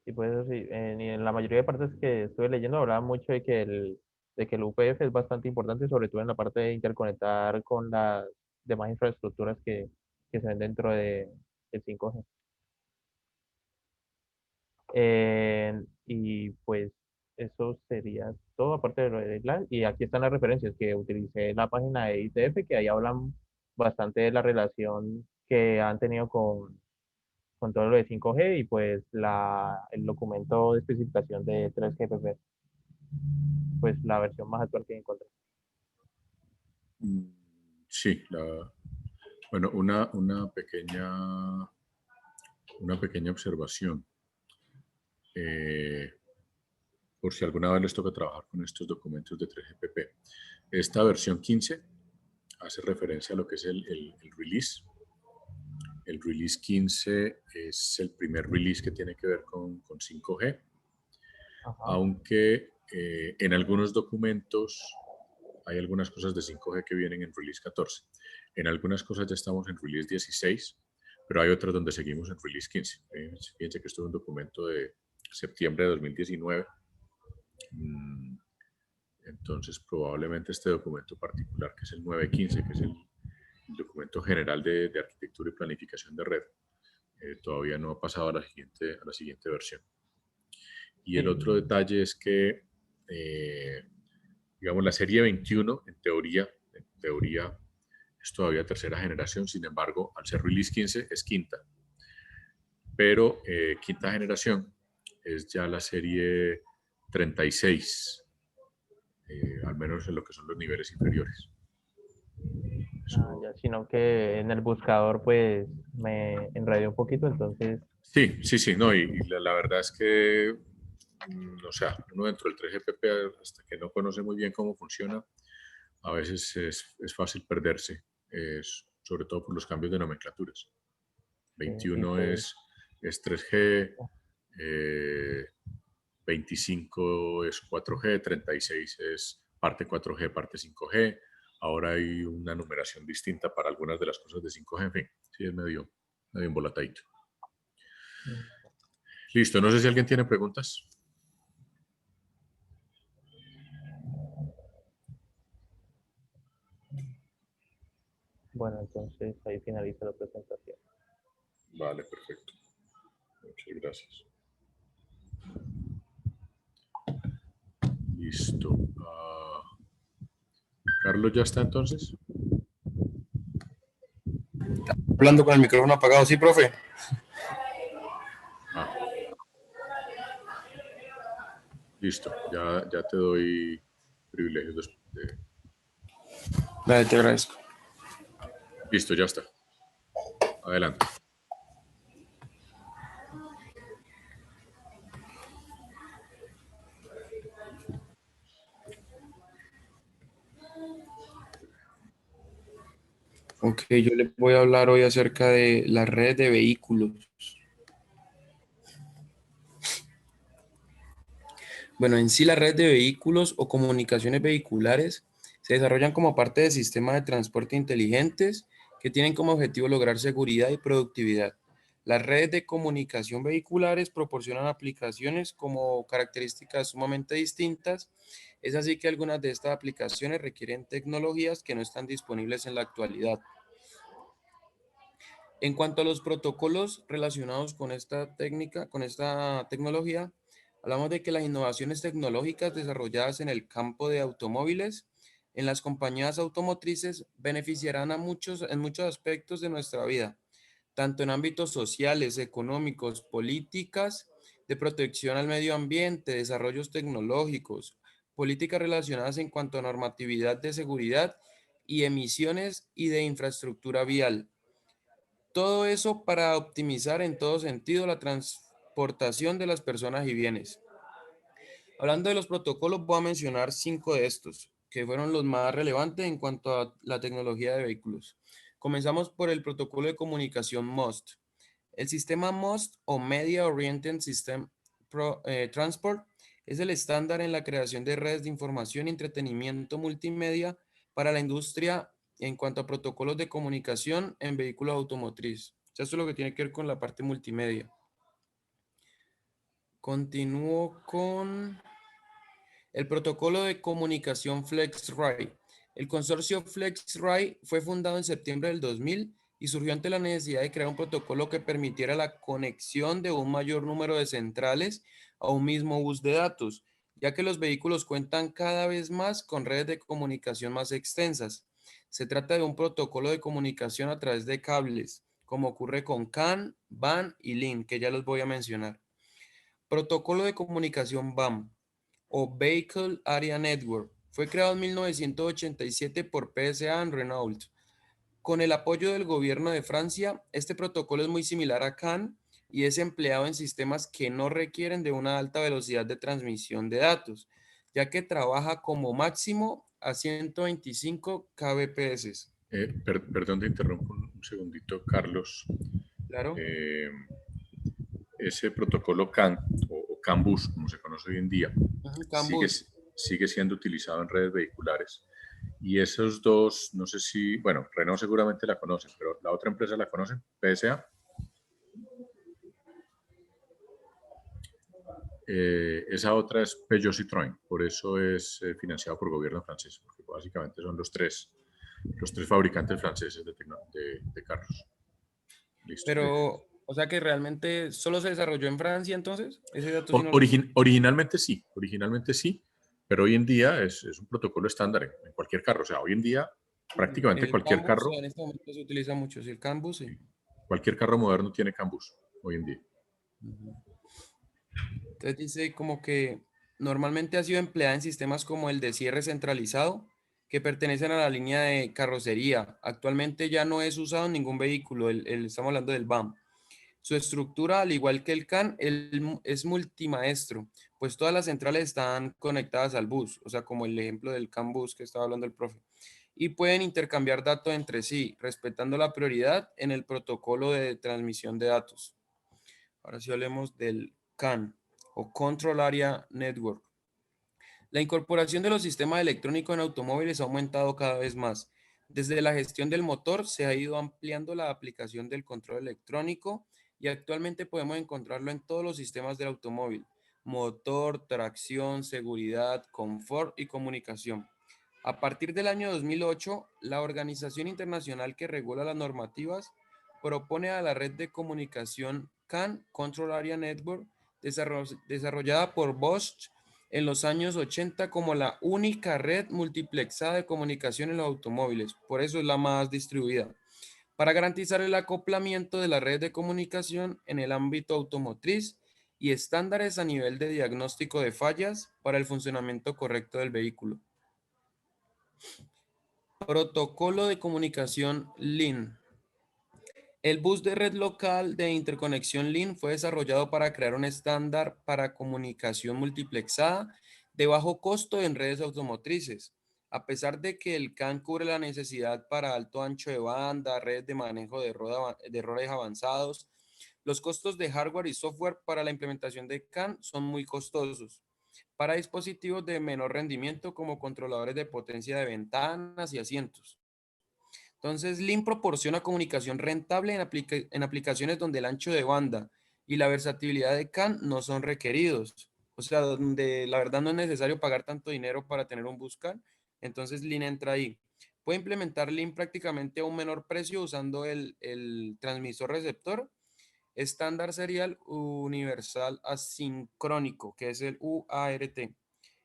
Y pues eso sí, y en la mayoría de partes que estuve leyendo hablaba mucho de que el UPF es bastante importante, sobre todo en la parte de interconectar con las demás infraestructuras que se ven dentro del 5G. Y pues eso sería todo, aparte de lo de LAN. Y aquí están las referencias que utilicé la página de ITF, que ahí hablan bastante de la relación que han tenido con todo lo de 5G y pues el documento de especificación de 3GPP, pues la versión más actual que encontré. Sí, bueno, una pequeña observación. Por si alguna vez les toca trabajar con estos documentos de 3GPP. Esta versión 15 hace referencia a lo que es el release. El release 15 es el primer release que tiene que ver con 5G, Ajá. aunque en algunos documentos hay algunas cosas de 5G que vienen en release 14. En algunas cosas ya estamos en release 16, pero hay otras donde seguimos en release 15. Fíjense que esto es un documento de septiembre de 2019. Entonces, probablemente este documento particular, que es el 915, que es el documento general de arquitectura y planificación de red, todavía no ha pasado a la siguiente versión. Y el otro detalle es que, digamos, la serie 21, en teoría, es todavía tercera generación, sin embargo, al ser release 15 es quinta. Pero quinta generación es ya la serie 36, al menos en lo que son los niveles inferiores. Ya, sino que en el buscador pues me enredé un poquito, entonces Sí, no, y la verdad es que, o sea, uno dentro del 3GPP, hasta que no conoce muy bien cómo funciona, a veces es fácil perderse, sobre todo por los cambios de nomenclaturas. y 21 pues es 3G, 25 es 4G, 36 es parte 4G, parte 5G. Ahora hay una numeración distinta para algunas de las cosas de 5G, en fin, sí es medio embolatadito. Listo, no sé si alguien tiene preguntas. bueno, entonces ahí finaliza la presentación. Vale, perfecto. Muchas gracias. Listo. ¿Carlos ya está entonces? Hablando con el micrófono apagado, sí, profe. Listo, ya te doy privilegios de... Dale, te agradezco. Listo, ya está. Adelante. Ok, yo les voy a hablar hoy acerca de la red de vehículos. Bueno, en sí la red de vehículos o comunicaciones vehiculares se desarrollan como parte de sistemas de transporte inteligentes que tienen como objetivo lograr seguridad y productividad. Las redes de comunicación vehiculares proporcionan aplicaciones como características sumamente distintas. Es así que algunas de estas aplicaciones requieren tecnologías que no están disponibles en la actualidad. En cuanto a los protocolos relacionados con esta técnica, con esta tecnología, hablamos de que las innovaciones tecnológicas desarrolladas en el campo de automóviles, en las compañías automotrices, beneficiarán en muchos aspectos de nuestra vida, tanto en ámbitos sociales, económicos, políticas, de protección al medio ambiente, desarrollos tecnológicos, políticas relacionadas en cuanto a normatividad de seguridad y emisiones y de infraestructura vial. Todo eso para optimizar en todo sentido la transportación de las personas y bienes. Hablando de los protocolos, voy a mencionar 5 de estos, que fueron los más relevantes en cuanto a la tecnología de vehículos. Comenzamos por el protocolo de comunicación MOST. El sistema MOST o Media Oriented System Transport es el estándar en la creación de redes de información y entretenimiento multimedia para la industria en cuanto a protocolos de comunicación en vehículos automotriz. Esto es lo que tiene que ver con la parte multimedia. Continúo con el protocolo de comunicación FlexRay. El consorcio FlexRay fue fundado en septiembre del 2000 y surgió ante la necesidad de crear un protocolo que permitiera la conexión de un mayor número de centrales a un mismo bus de datos, ya que los vehículos cuentan cada vez más con redes de comunicación más extensas. Se trata de un protocolo de comunicación a través de cables, como ocurre con CAN, WAN y LIN, que ya los voy a mencionar. Protocolo de comunicación BAM o Vehicle Area Network. Fue creado en 1987 por PSA y Renault. Con el apoyo del gobierno de Francia, este protocolo es muy similar a CAN y es empleado en sistemas que no requieren de una alta velocidad de transmisión de datos, ya que trabaja como máximo a 125 kbps. Perdón, te interrumpo un segundito, Carlos. Claro. Ese protocolo CAN o CAN bus, como se conoce hoy en día, sigue siendo utilizado en redes vehiculares. Y esos dos, no sé si, bueno, Renault seguramente la conocen, pero la otra empresa la conocen, PSA. Esa otra es Peugeot Citroën, por eso es financiado por gobierno francés, porque básicamente son los tres fabricantes franceses de carros. Listo. Pero, o sea que realmente solo se desarrolló en Francia entonces. Ese dato sí no lo Originalmente sí, pero hoy en día es un protocolo estándar en cualquier carro. O sea, hoy en día prácticamente El CAN bus en este momento se utiliza mucho. Sí, el CAN bus, sí. cualquier carro moderno tiene CAN bus hoy en día. Entonces dice como que normalmente ha sido empleada en sistemas como el de cierre centralizado, que pertenecen a la línea de carrocería. Actualmente ya no es usado en ningún vehículo, estamos hablando del BAM. Su estructura, al igual que el CAN, es multimaestro, pues todas las centrales están conectadas al bus, o sea, como el ejemplo del CAN bus que estaba hablando el profe, y pueden intercambiar datos entre sí, respetando la prioridad en el protocolo de transmisión de datos. Ahora sí hablemos del CAN o Control Area Network. La incorporación de los sistemas electrónicos en automóviles ha aumentado cada vez más. Desde la gestión del motor se ha ido ampliando la aplicación del control electrónico y actualmente podemos encontrarlo en todos los sistemas del automóvil: motor, tracción, seguridad, confort y comunicación. A partir del año 2008, la organización internacional que regula las normativas propone a la red de comunicación CAN, Control Area Network, desarrollada por Bosch en los años 80 como la única red multiplexada de comunicación en los automóviles. Por eso es la más distribuida, para garantizar el acoplamiento de la red de comunicación en el ámbito automotriz y estándares a nivel de diagnóstico de fallas para el funcionamiento correcto del vehículo. Protocolo de comunicación LIN. El bus de red local de interconexión LIN fue desarrollado para crear un estándar para comunicación multiplexada de bajo costo en redes automotrices. A pesar de que el CAN cubre la necesidad para alto ancho de banda, redes de manejo de errores avanzados, los costos de hardware y software para la implementación de CAN son muy costosos. Para dispositivos de menor rendimiento como controladores de potencia de ventanas y asientos. Entonces, LIN proporciona comunicación rentable en aplicaciones donde el ancho de banda y la versatilidad de CAN no son requeridos. O sea, donde la verdad no es necesario pagar tanto dinero para tener un bus CAN. Entonces, LIN entra ahí. Puede implementar LIN prácticamente a un menor precio usando el transmisor receptor estándar serial universal asincrónico, que es el UART,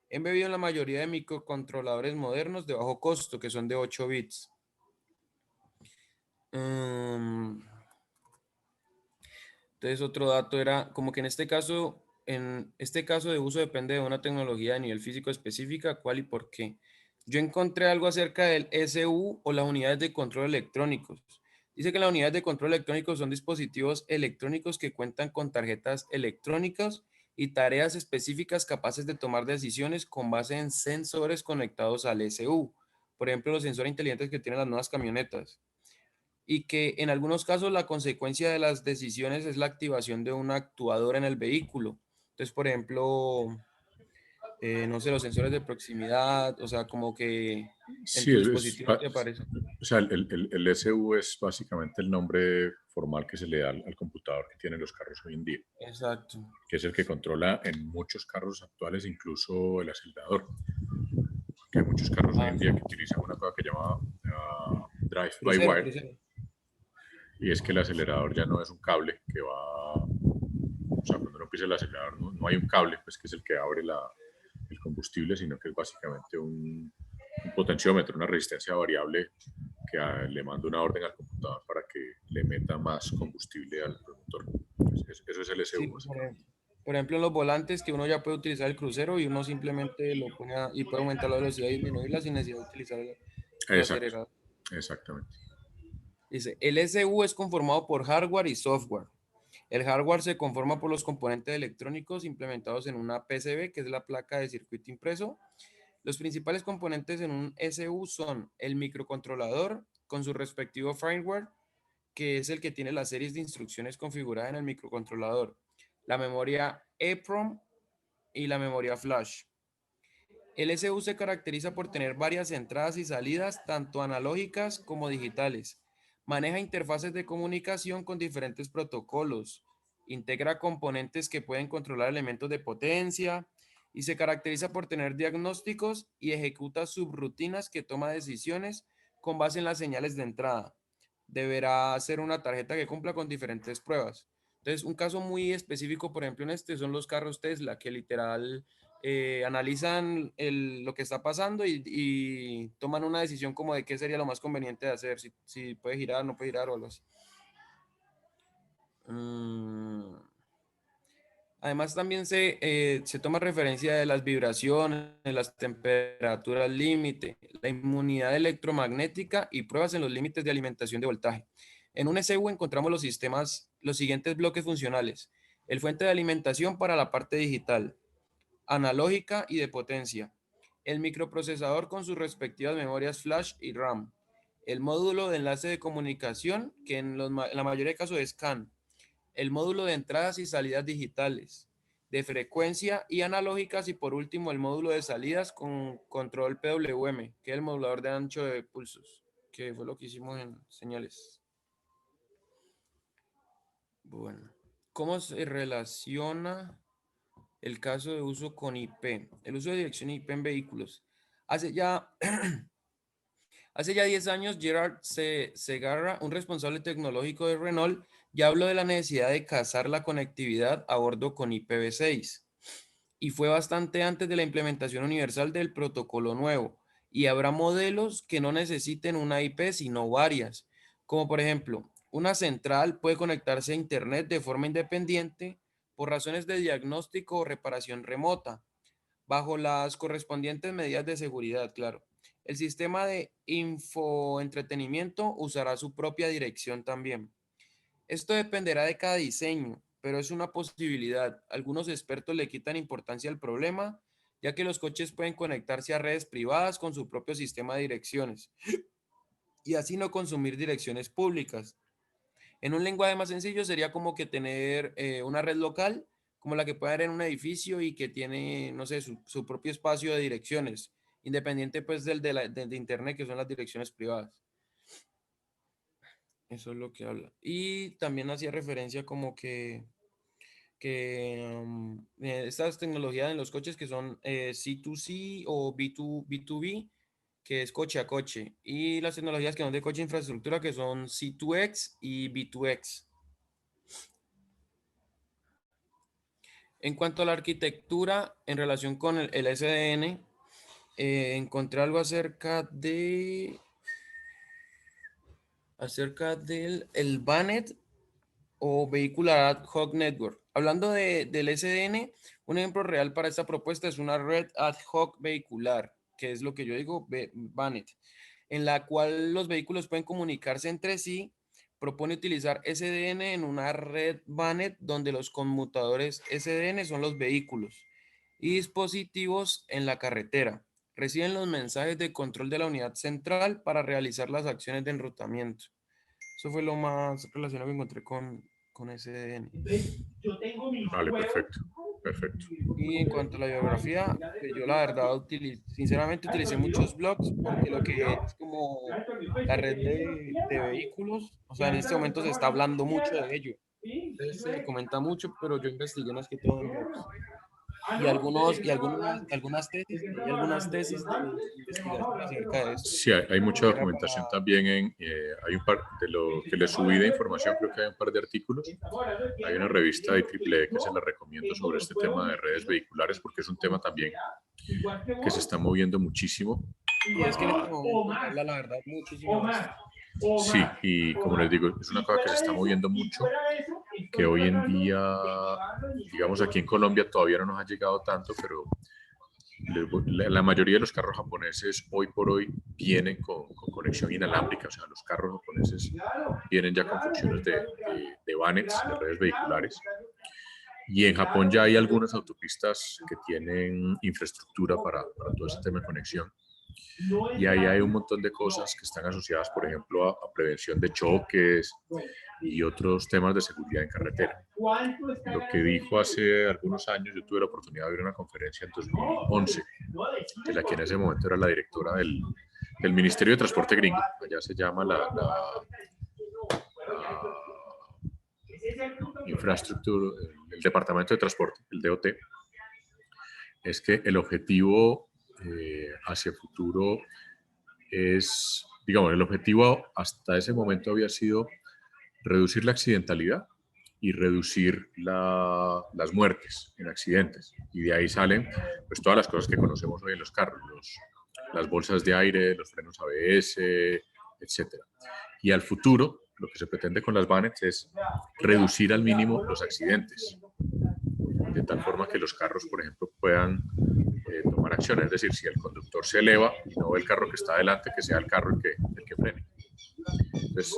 embebido en la mayoría de microcontroladores modernos de bajo costo, que son de 8 bits. Entonces otro dato era como que en este caso de uso depende de una tecnología de nivel físico específica, cuál y por qué. Yo encontré algo acerca del SU o las unidades de control electrónicos. Dice que las unidades de control electrónicos son dispositivos electrónicos que cuentan con tarjetas electrónicas y tareas específicas capaces de tomar decisiones con base en sensores conectados al SU. Por ejemplo, los sensores inteligentes que tienen las nuevas camionetas, y que en algunos casos la consecuencia de las decisiones es la activación de un actuador en el vehículo. Entonces, por ejemplo, no sé, los sensores de proximidad, o sea, como que en Sí, tu dispositivo te aparece. o sea, el SU es básicamente el nombre formal que se le da al computador que tienen los carros hoy en día, Exacto. que es el que controla en muchos carros actuales incluso el acelerador. Que hay muchos carros hoy en día que utilizan una cosa que se llama drive-by-wire, Crucero. y es que el acelerador ya no es un cable que va, o sea, cuando uno pisa el acelerador no hay un cable, pues que es el que abre el combustible, sino que es básicamente un potenciómetro, una resistencia variable que le manda una orden al computador para que le meta más combustible al motor. Eso es el Sí, SU. por ejemplo, en los volantes que uno ya puede utilizar el crucero y uno simplemente lo pone y puede aumentar la velocidad y disminuirla sin necesidad de utilizar el Exacto, acelerador. exactamente. Dice, el SU es conformado por hardware y software. El hardware se conforma por los componentes electrónicos implementados en una PCB, que es la placa de circuito impreso. Los principales componentes en un SU son el microcontrolador con su respectivo firmware, que es el que tiene las series de instrucciones configuradas en el microcontrolador, la memoria EEPROM y la memoria flash. El SU se caracteriza por tener varias entradas y salidas, tanto analógicas como digitales. Maneja interfaces de comunicación con diferentes protocolos, Integra componentes que pueden controlar elementos de potencia y se caracteriza por tener diagnósticos y ejecuta subrutinas que toma decisiones con base en las señales de entrada. Deberá ser una tarjeta que cumpla con diferentes pruebas. Entonces, un caso muy específico, por ejemplo, en este son los carros Tesla, que literal analizan lo que está pasando y toman una decisión como de qué sería lo más conveniente de hacer, si puede girar, no puede girar o algo así. Además, también se toma referencia de las vibraciones, de las temperaturas límite, la inmunidad electromagnética y pruebas en los límites de alimentación de voltaje. En un ECU encontramos los siguientes bloques funcionales. El fuente de alimentación para la parte digital, analógica y de potencia. El microprocesador con sus respectivas memorias flash y RAM. El módulo de enlace de comunicación, que en la mayoría de casos es CAN. El módulo de entradas y salidas digitales, de frecuencia y analógicas, y por último el módulo de salidas con control PWM, que es el modulador de ancho de pulsos, que fue lo que hicimos en señales. Bueno, ¿cómo se relaciona el caso de uso con IP? El uso de dirección IP en vehículos. Hace ya 10 años, Gerard Segarra, un responsable tecnológico de Renault, ya habló de la necesidad de casar la conectividad a bordo con IPv6. Y fue bastante antes de la implementación universal del protocolo nuevo. Y habrá modelos que no necesiten una IP, sino varias. Como por ejemplo, una central puede conectarse a Internet de forma independiente por razones de diagnóstico o reparación remota, bajo las correspondientes medidas de seguridad, claro. El sistema de infoentretenimiento usará su propia dirección también. Esto dependerá de cada diseño, pero es una posibilidad. Algunos expertos le quitan importancia al problema, ya que los coches pueden conectarse a redes privadas con su propio sistema de direcciones y así no consumir direcciones públicas. En un lenguaje más sencillo sería como que tener una red local, como la que puede haber en un edificio y que tiene, no sé, su propio espacio de direcciones, independiente pues del de Internet, que son las direcciones privadas. Eso es lo que habla. Y también hacía referencia como que estas tecnologías en los coches que son C2C o B2B, que es coche a coche, y las tecnologías que son de coche a infraestructura, que son C2X y B2X. En cuanto a la arquitectura, en relación con el SDN, encontré algo acerca del el VANET o Vehicular Ad Hoc Network. Hablando del SDN, un ejemplo real para esta propuesta es una red ad hoc vehicular, que es lo que yo digo, VANET, en la cual los vehículos pueden comunicarse entre sí. Propone utilizar SDN en una red VANET donde los conmutadores SDN son los vehículos y dispositivos en la carretera. Reciben los mensajes de control de la unidad central para realizar las acciones de enrutamiento. Eso fue lo más relacionado que encontré con SDN. Vale, perfecto. Perfecto. Y en cuanto a la biografía, pues yo la verdad sinceramente utilicé muchos blogs porque lo que es como la red de vehículos, o sea, en este momento se está hablando mucho de ello. Entonces se comenta mucho, pero yo investigué más que todo en blogs. Y algunas tesis de investigación acerca de esto. Sí, hay mucha documentación también. Hay un par de lo que le subí de información, creo que hay un par de artículos. Hay una revista de IEEE que se la recomiendo sobre este tema de redes vehiculares, porque es un tema también que se está moviendo muchísimo. Y es que en este momento habla la verdad muchísimo más. Sí, y como les digo, es una cosa que se está moviendo mucho, que hoy en día, digamos aquí en Colombia todavía no nos ha llegado tanto, pero la mayoría de los carros japoneses hoy por hoy vienen con conexión inalámbrica, o sea, los carros japoneses vienen ya con funciones de VANETs, de redes vehiculares. Y en Japón ya hay algunas autopistas que tienen infraestructura para todo ese tema de conexión. Y ahí hay un montón de cosas que están asociadas, por ejemplo, a prevención de choques y otros temas de seguridad en carretera. Lo que dijo hace algunos años, yo tuve la oportunidad de ver una conferencia en 2011, de la que en ese momento era la directora del Ministerio de Transporte gringo, allá se llama Infrastructure, el Departamento de Transporte, el DOT, es que el objetivo hacia el futuro es, digamos, el objetivo hasta ese momento había sido reducir la accidentalidad y reducir las muertes en accidentes. Y de ahí salen pues, todas las cosas que conocemos hoy en los carros, las bolsas de aire, los frenos ABS, etc. Y al futuro, lo que se pretende con las VANETs es reducir al mínimo los accidentes, de tal forma que los carros, por ejemplo, puedan tomar acción. Es decir, si el conductor se eleva y no ve el carro que está adelante, que sea el carro el que frene. Entonces,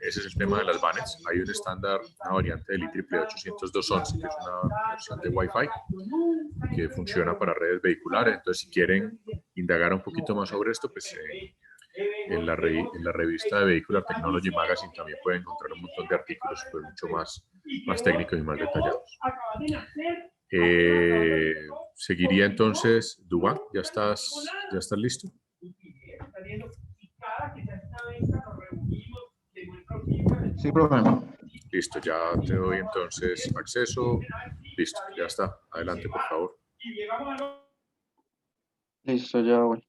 ese es el tema de las VANETs. Hay un estándar, una variante del IEEE 802.11, que es una versión de Wi-Fi que funciona para redes vehiculares. Entonces, si quieren indagar un poquito más sobre esto, pues en la revista de Vehicular Technology Magazine también pueden encontrar un montón de artículos pues, mucho más técnicos y más detallados. Seguiría entonces, Dubán, ¿ya estás listo? Sí, profe. Listo, ya te doy entonces acceso. Listo, ya está. Adelante, por favor. Listo, ya voy.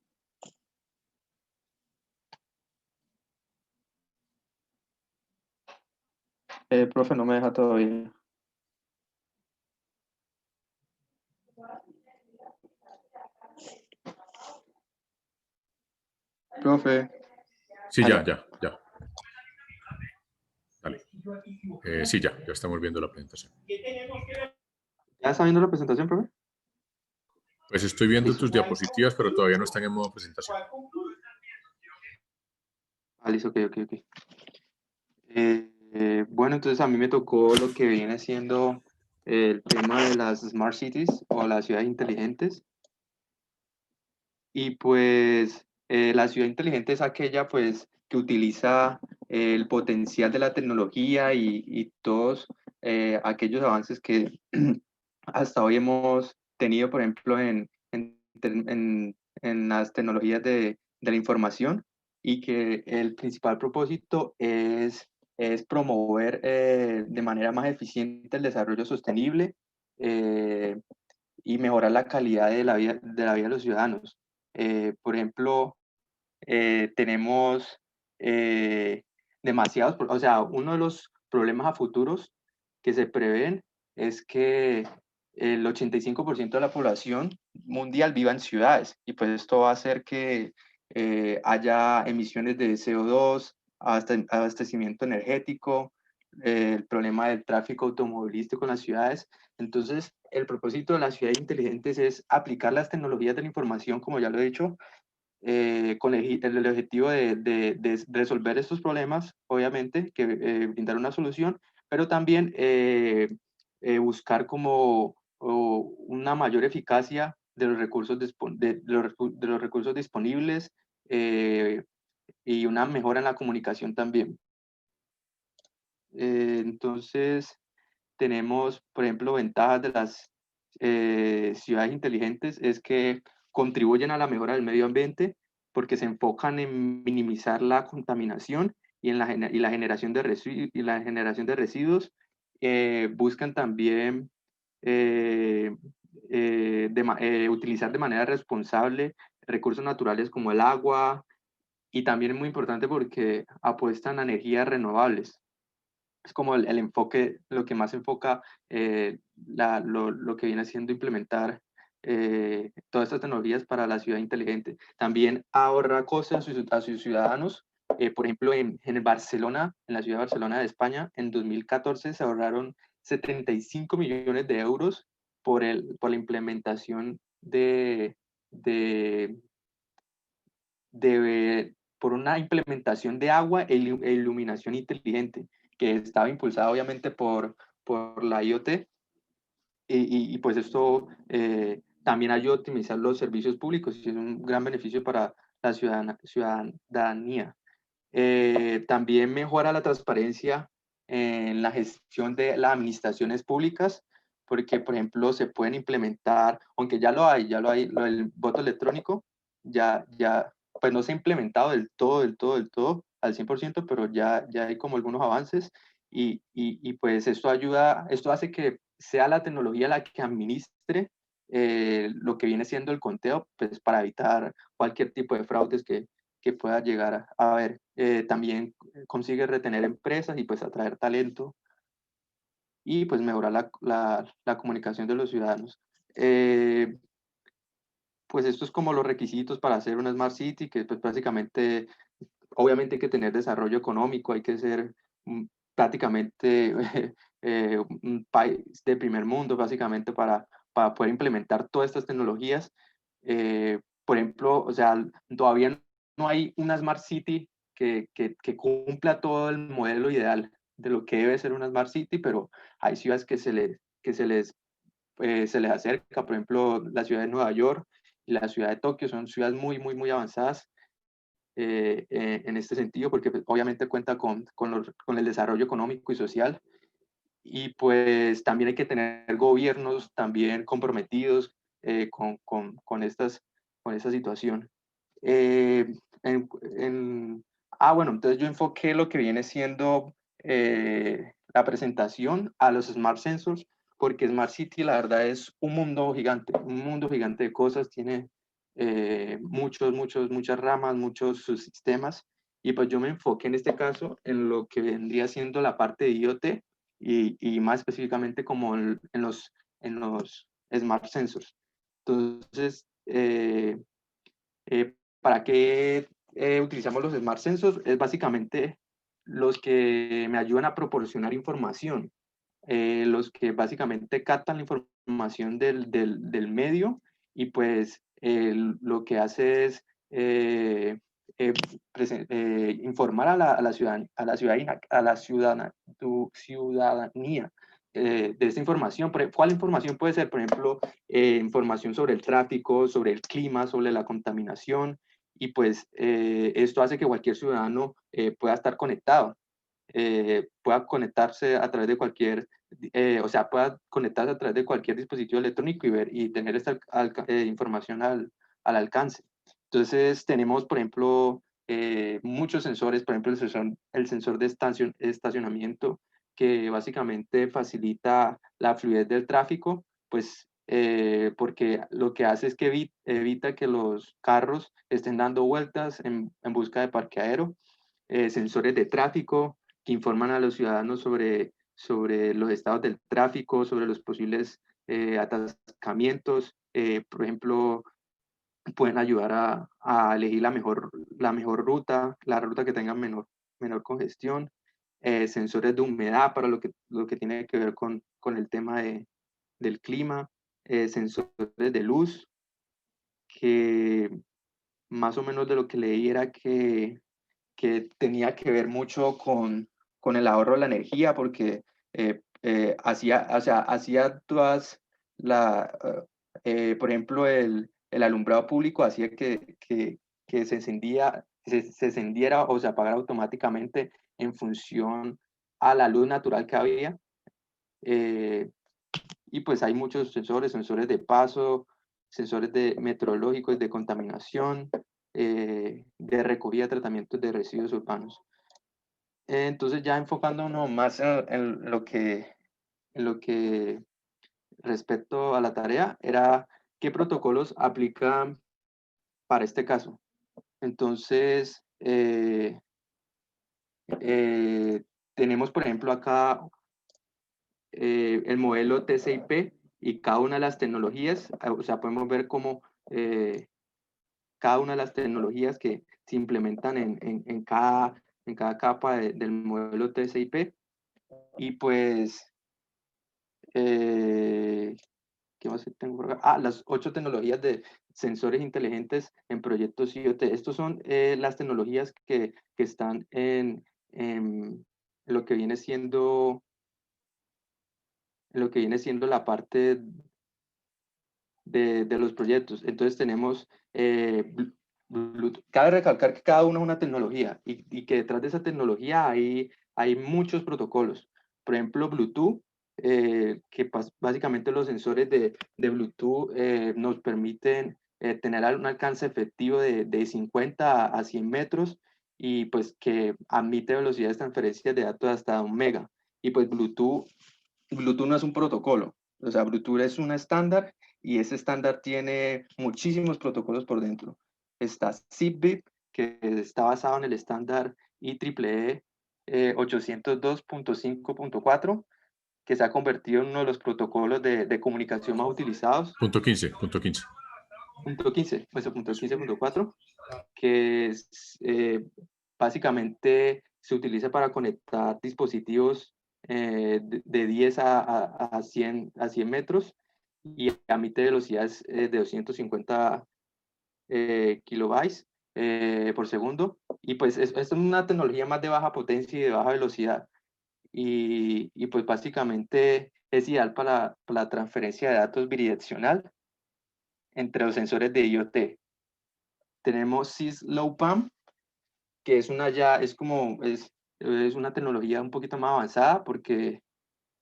Profe, no me deja todavía. Profe. Sí, ya. Dale. Sí, ya estamos viendo la presentación. ¿Ya está viendo la presentación, profe? Pues estoy viendo Listo. tus diapositivas, pero todavía no están en modo presentación. Listo, ok. Bueno, entonces a mí me tocó lo que viene siendo el tema de las Smart Cities o las ciudades inteligentes. Y pues la ciudad inteligente es aquella pues que utiliza el potencial de la tecnología y todos aquellos avances que hasta hoy hemos tenido, por ejemplo, en las tecnologías de la información, y que el principal propósito es promover de manera más eficiente el desarrollo sostenible y mejorar la calidad de la vida de los ciudadanos. Por ejemplo, tenemos demasiados, o sea, uno de los problemas a futuros que se prevén es que el 85% de la población mundial viva en ciudades, y pues esto va a hacer que haya emisiones de CO2, abastecimiento energético, el problema del tráfico automovilístico en las ciudades. Entonces, el propósito de las ciudades inteligentes es aplicar las tecnologías de la información, como ya lo he dicho, con el objetivo de resolver estos problemas, obviamente, que brindar una solución, pero también buscar como una mayor eficacia de los recursos, de los recursos disponibles y una mejora en la comunicación también. Entonces, tenemos, por ejemplo, ventajas de las ciudades inteligentes, es que contribuyen a la mejora del medio ambiente porque se enfocan en minimizar la contaminación y la generación de residuos. Buscan también utilizar de manera responsable recursos naturales como el agua, y también es muy importante porque apuestan a energías renovables. Es como el enfoque, lo que más enfoca lo que viene siendo implementar todas estas tecnologías para la ciudad inteligente. También ahorra costos a sus ciudadanos. Por ejemplo, en Barcelona, en la ciudad de Barcelona de España, en 2014 se ahorraron 75 millones de euros por la implementación por una implementación de agua e iluminación inteligente, que estaba impulsada obviamente por la IoT, y pues esto también ayuda a optimizar los servicios públicos y es un gran beneficio para la ciudadanía. También mejora la transparencia en la gestión de las administraciones públicas, porque, por ejemplo, se pueden implementar, aunque ya lo hay, lo del voto electrónico, pues no se ha implementado del todo, al 100%, pero ya hay como algunos avances, Pues esto hace que sea la tecnología la que administre lo que viene siendo el conteo, pues para evitar cualquier tipo de fraudes que pueda llegar a haber. También consigue retener empresas y pues atraer talento y pues mejorar la comunicación de los ciudadanos. Pues esto es como los requisitos para hacer una Smart City, que pues básicamente, obviamente hay que tener desarrollo económico, hay que ser prácticamente un país de primer mundo, básicamente para poder implementar todas estas tecnologías. Por ejemplo, o sea, todavía no hay una Smart City que cumpla todo el modelo ideal de lo que debe ser una Smart City, pero hay ciudades se les acerca, por ejemplo, la ciudad de Nueva York y la ciudad de Tokio son ciudades muy, muy, muy avanzadas en este sentido, porque pues, obviamente cuenta con el desarrollo económico y social. Y pues también hay que tener gobiernos también comprometidos con esta situación. Eh, en, bueno, entonces yo enfoqué lo que viene siendo la presentación a los Smart Sensors, porque Smart City la verdad es un mundo gigante de cosas, tiene muchas ramas, muchos subsistemas, y pues yo me enfoqué en este caso en lo que vendría siendo la parte de IoT y más específicamente como en los Smart Sensors. Entonces, ¿para qué utilizamos los Smart Sensors? Es básicamente los que me ayudan a proporcionar información, los que básicamente captan la información del medio y pues lo que hace es informar a la ciudadanía de esta información. ¿Cuál información puede ser? Por ejemplo, información sobre el tráfico, sobre el clima, sobre la contaminación, y pues esto hace que cualquier ciudadano pueda estar conectado, pueda conectarse a través de cualquier, pueda conectarse a través de cualquier dispositivo electrónico y ver y tener esta información al alcance. Entonces tenemos, por ejemplo, muchos sensores, por ejemplo, el sensor de estacionamiento, que básicamente facilita la fluidez del tráfico, pues porque lo que hace es que evita que los carros estén dando vueltas en busca de parqueadero. Sensores de tráfico que informan a los ciudadanos sobre los estados del tráfico, sobre los posibles atascamientos. Por ejemplo, pueden ayudar a elegir la mejor ruta, la ruta que tenga menor congestión. Sensores de humedad para lo que tiene que ver con el tema del clima. Sensores de luz, que más o menos de lo que leí era que tenía que ver mucho con el ahorro de la energía, porque hacía todas por ejemplo, el alumbrado público hacía que se encendiera o se apagara automáticamente en función a la luz natural que había. Y pues hay muchos sensores de paso, sensores meteorológicos, de contaminación, de recogida, tratamientos de residuos urbanos. Entonces ya enfocándonos más en lo que respecto a la tarea, era qué protocolos aplican para este caso. Entonces, tenemos por ejemplo acá el modelo TCP y cada una de las tecnologías, o sea, podemos ver cómo cada una de las tecnologías que se implementan en cada capa del modelo TCP. Y pues, ¿qué más tengo por acá? Las 8 tecnologías de sensores inteligentes en proyectos IoT. Estos son las tecnologías que están en lo que viene siendo la parte de los proyectos. Entonces tenemos Bluetooth. Cabe recalcar que cada una es una tecnología y que detrás de esa tecnología hay muchos protocolos. Por ejemplo, Bluetooth, que básicamente los sensores de Bluetooth nos permiten tener un alcance efectivo de 50 a 100 metros y pues que admite velocidades de transferencia de datos hasta 1 mega. Y pues Bluetooth no es un protocolo, o sea, Bluetooth es un estándar y ese estándar tiene muchísimos protocolos por dentro. Está Zigbee, que está basado en el estándar IEEE 802.5.4, que se ha convertido en uno de los protocolos de comunicación más utilizados. Punto 15, punto 15. Punto 15, eso, punto 15.4, que es, básicamente se utiliza para conectar dispositivos de 10 a 100 metros y emite velocidades de 250 kilobytes por segundo. Y pues es una tecnología más de baja potencia y de baja velocidad. Y pues básicamente es ideal para la transferencia de datos bidireccional entre los sensores de IoT. Tenemos SysLowPAN, que es es una tecnología un poquito más avanzada porque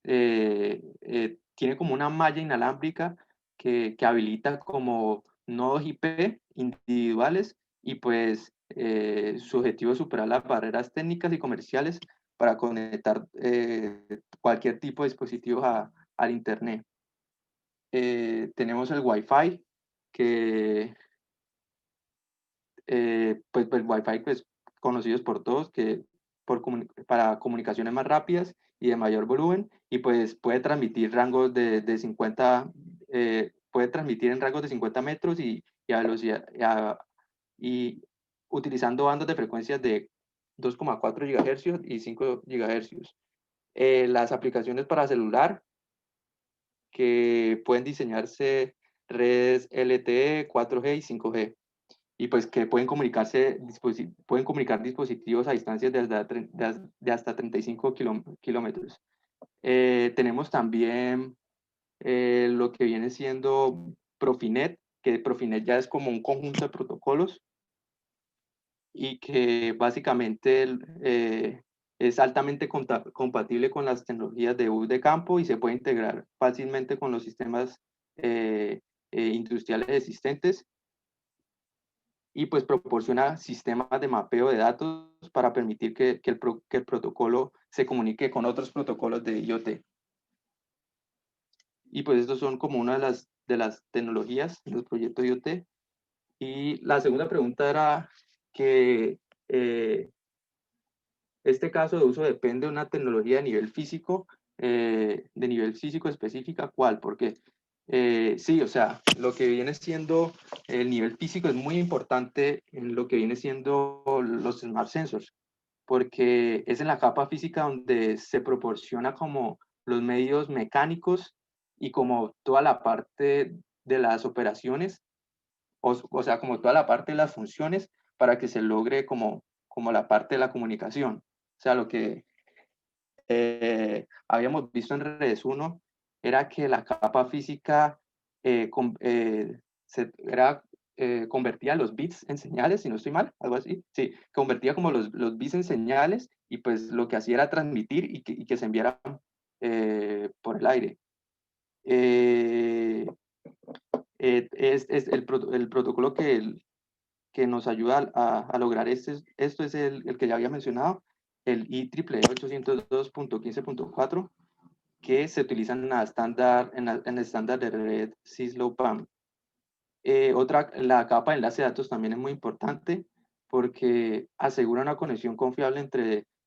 tiene como una malla inalámbrica que habilita como nodos IP individuales y pues su objetivo es superar las barreras técnicas y comerciales para conectar cualquier tipo de dispositivos al Internet. Tenemos el Wi-Fi, que pues el Wi-Fi pues, conocidos por todos, que para comunicaciones más rápidas y de mayor volumen, y pues puede transmitir rangos de 50, puede transmitir en rangos de 50 metros y a velocidad, y utilizando bandas de frecuencias de 2,4 GHz y 5 GHz. Las aplicaciones para celular, que pueden diseñarse redes LTE, 4G y 5G. Y pues que pueden pueden comunicar dispositivos a distancias de hasta 35 kilómetros. Tenemos también lo que viene siendo Profinet, que Profinet ya es como un conjunto de protocolos y que básicamente es altamente compatible con las tecnologías de bus de campo y se puede integrar fácilmente con los sistemas industriales existentes, y pues proporciona sistemas de mapeo de datos para permitir que el protocolo se comunique con otros protocolos de IoT. Y pues estos son como una de las tecnologías del proyecto IoT. Y la segunda pregunta era que este caso de uso depende de una tecnología de nivel físico específica. ¿Cuál? Porque sí, o sea, lo que viene siendo el nivel físico es muy importante en lo que viene siendo los smart sensors, porque es en la capa física donde se proporciona como los medios mecánicos y como toda la parte de las operaciones, o sea, como toda la parte de las funciones para que se logre como la parte de la comunicación. O sea, lo que habíamos visto en redes 1 era que la capa física convertía los bits en señales, si no estoy mal, algo así. Sí, convertía como los bits en señales y pues lo que hacía era transmitir y que se enviaran por el aire. Es el protocolo que nos ayuda a lograr esto es el que ya había mencionado, el IEEE 802.15.4, que se utiliza en el estándar de red SysLowPAN. La capa de enlace de datos también es muy importante porque asegura una conexión confiable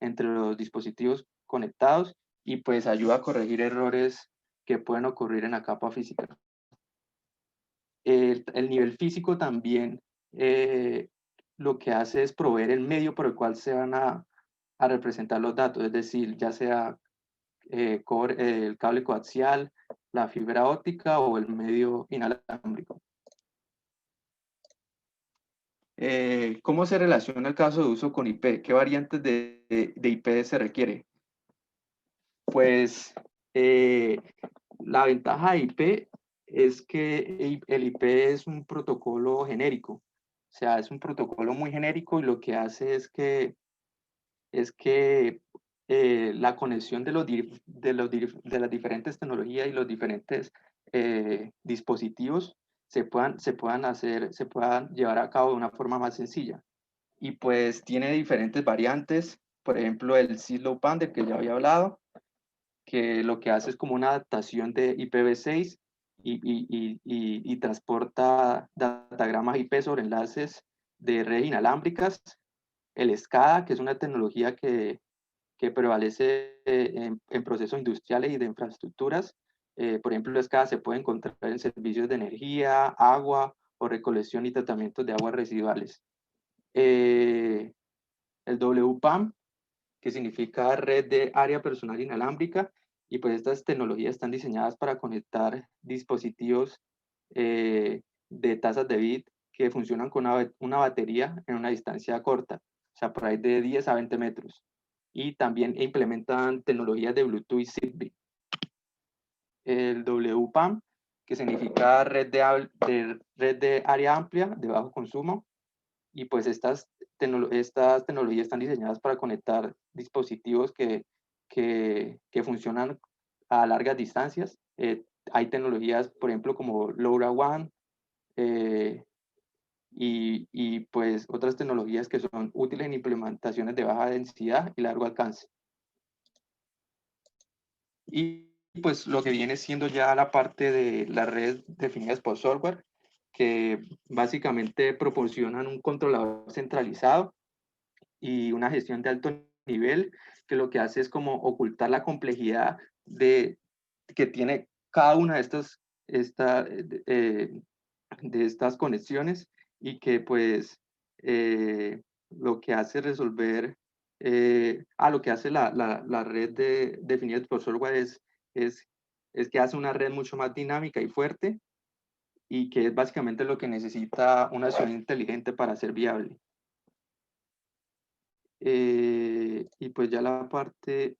entre los dispositivos conectados y pues ayuda a corregir errores que pueden ocurrir en la capa física. El nivel físico también lo que hace es proveer el medio por el cual se van a representar los datos, es decir, ya sea el cable coaxial, la fibra óptica o el medio inalámbrico. ¿Cómo se relaciona el caso de uso con IP? ¿Qué variantes de IP se requiere? Pues la ventaja de IP es que el IP es un protocolo genérico, o sea, es un protocolo muy genérico y lo que hace es que la conexión de las diferentes tecnologías y los diferentes dispositivos se puedan llevar a cabo de una forma más sencilla. Y pues tiene diferentes variantes, por ejemplo, el SysLowPAN del que ya había hablado, que lo que hace es como una adaptación de IPv6 y transporta datagramas IP sobre enlaces de redes inalámbricas. El SCADA, que es una tecnología que prevalece en procesos industriales y de infraestructuras. Por ejemplo, el SCADA se puede encontrar en servicios de energía, agua o recolección y tratamiento de aguas residuales. El WPAM, que significa Red de Área Personal Inalámbrica, y pues estas tecnologías están diseñadas para conectar dispositivos de tasas de bit que funcionan con una batería en una distancia corta, o sea, por ahí de 10 a 20 metros. Y también implementan tecnologías de Bluetooth y Zigbee. El WPAM, que significa red de área amplia de bajo consumo, y pues estas tecnologías están diseñadas para conectar dispositivos que funcionan a largas distancias. Hay tecnologías, por ejemplo, como LoRaWAN, y pues otras tecnologías que son útiles en implementaciones de baja densidad y largo alcance. Y pues lo que viene siendo ya la parte de las redes definidas por software, que básicamente proporcionan un controlador centralizado y una gestión de alto nivel, que lo que hace es como ocultar la complejidad que tiene cada una de estas conexiones, y que pues lo que hace resolver, lo que hace la red definida por software es que hace una red mucho más dinámica y fuerte, y que es básicamente lo que necesita una ciudad inteligente para ser viable. Y pues ya la parte,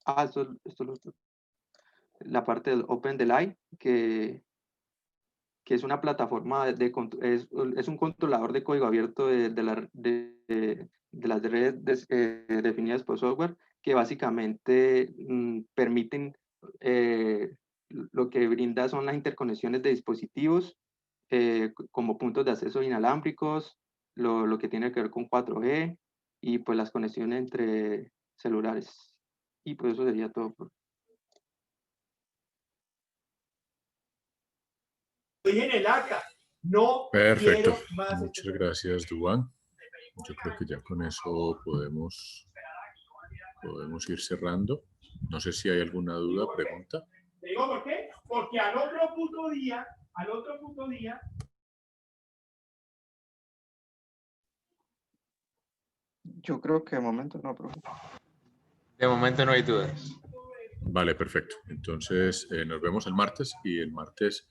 la parte del OpenDLI, que es una plataforma es un controlador de código abierto de las redes definidas por software, que básicamente permiten, lo que brinda son las interconexiones de dispositivos como puntos de acceso inalámbricos, lo que tiene que ver con 4G, y pues las conexiones entre celulares. Y pues eso sería todo. Estoy en el ACA. No Perfecto. quiero más. Muchas gracias, Duván. Yo creo que ya con eso podemos ir cerrando. No sé si hay alguna duda, pregunta. ¿Te digo por qué? Porque al otro puto día, Yo creo que de momento no, profe. De momento no hay dudas. Vale, perfecto. Entonces nos vemos el martes, y el martes,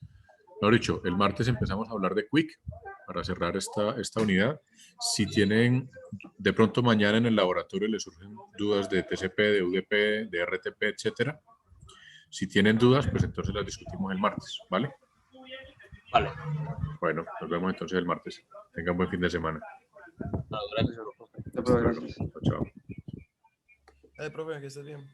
mejor dicho, el martes empezamos a hablar de Quick para cerrar esta unidad. Si tienen, de pronto mañana en el laboratorio les surgen dudas de TCP, de UDP, de RTP, etcétera. Si tienen dudas, pues entonces las discutimos el martes, ¿vale? Vale. Bueno, nos vemos entonces el martes. Tengan buen fin de semana. No, gracias, profe. Hasta luego. Chao. Profe, que estés bien.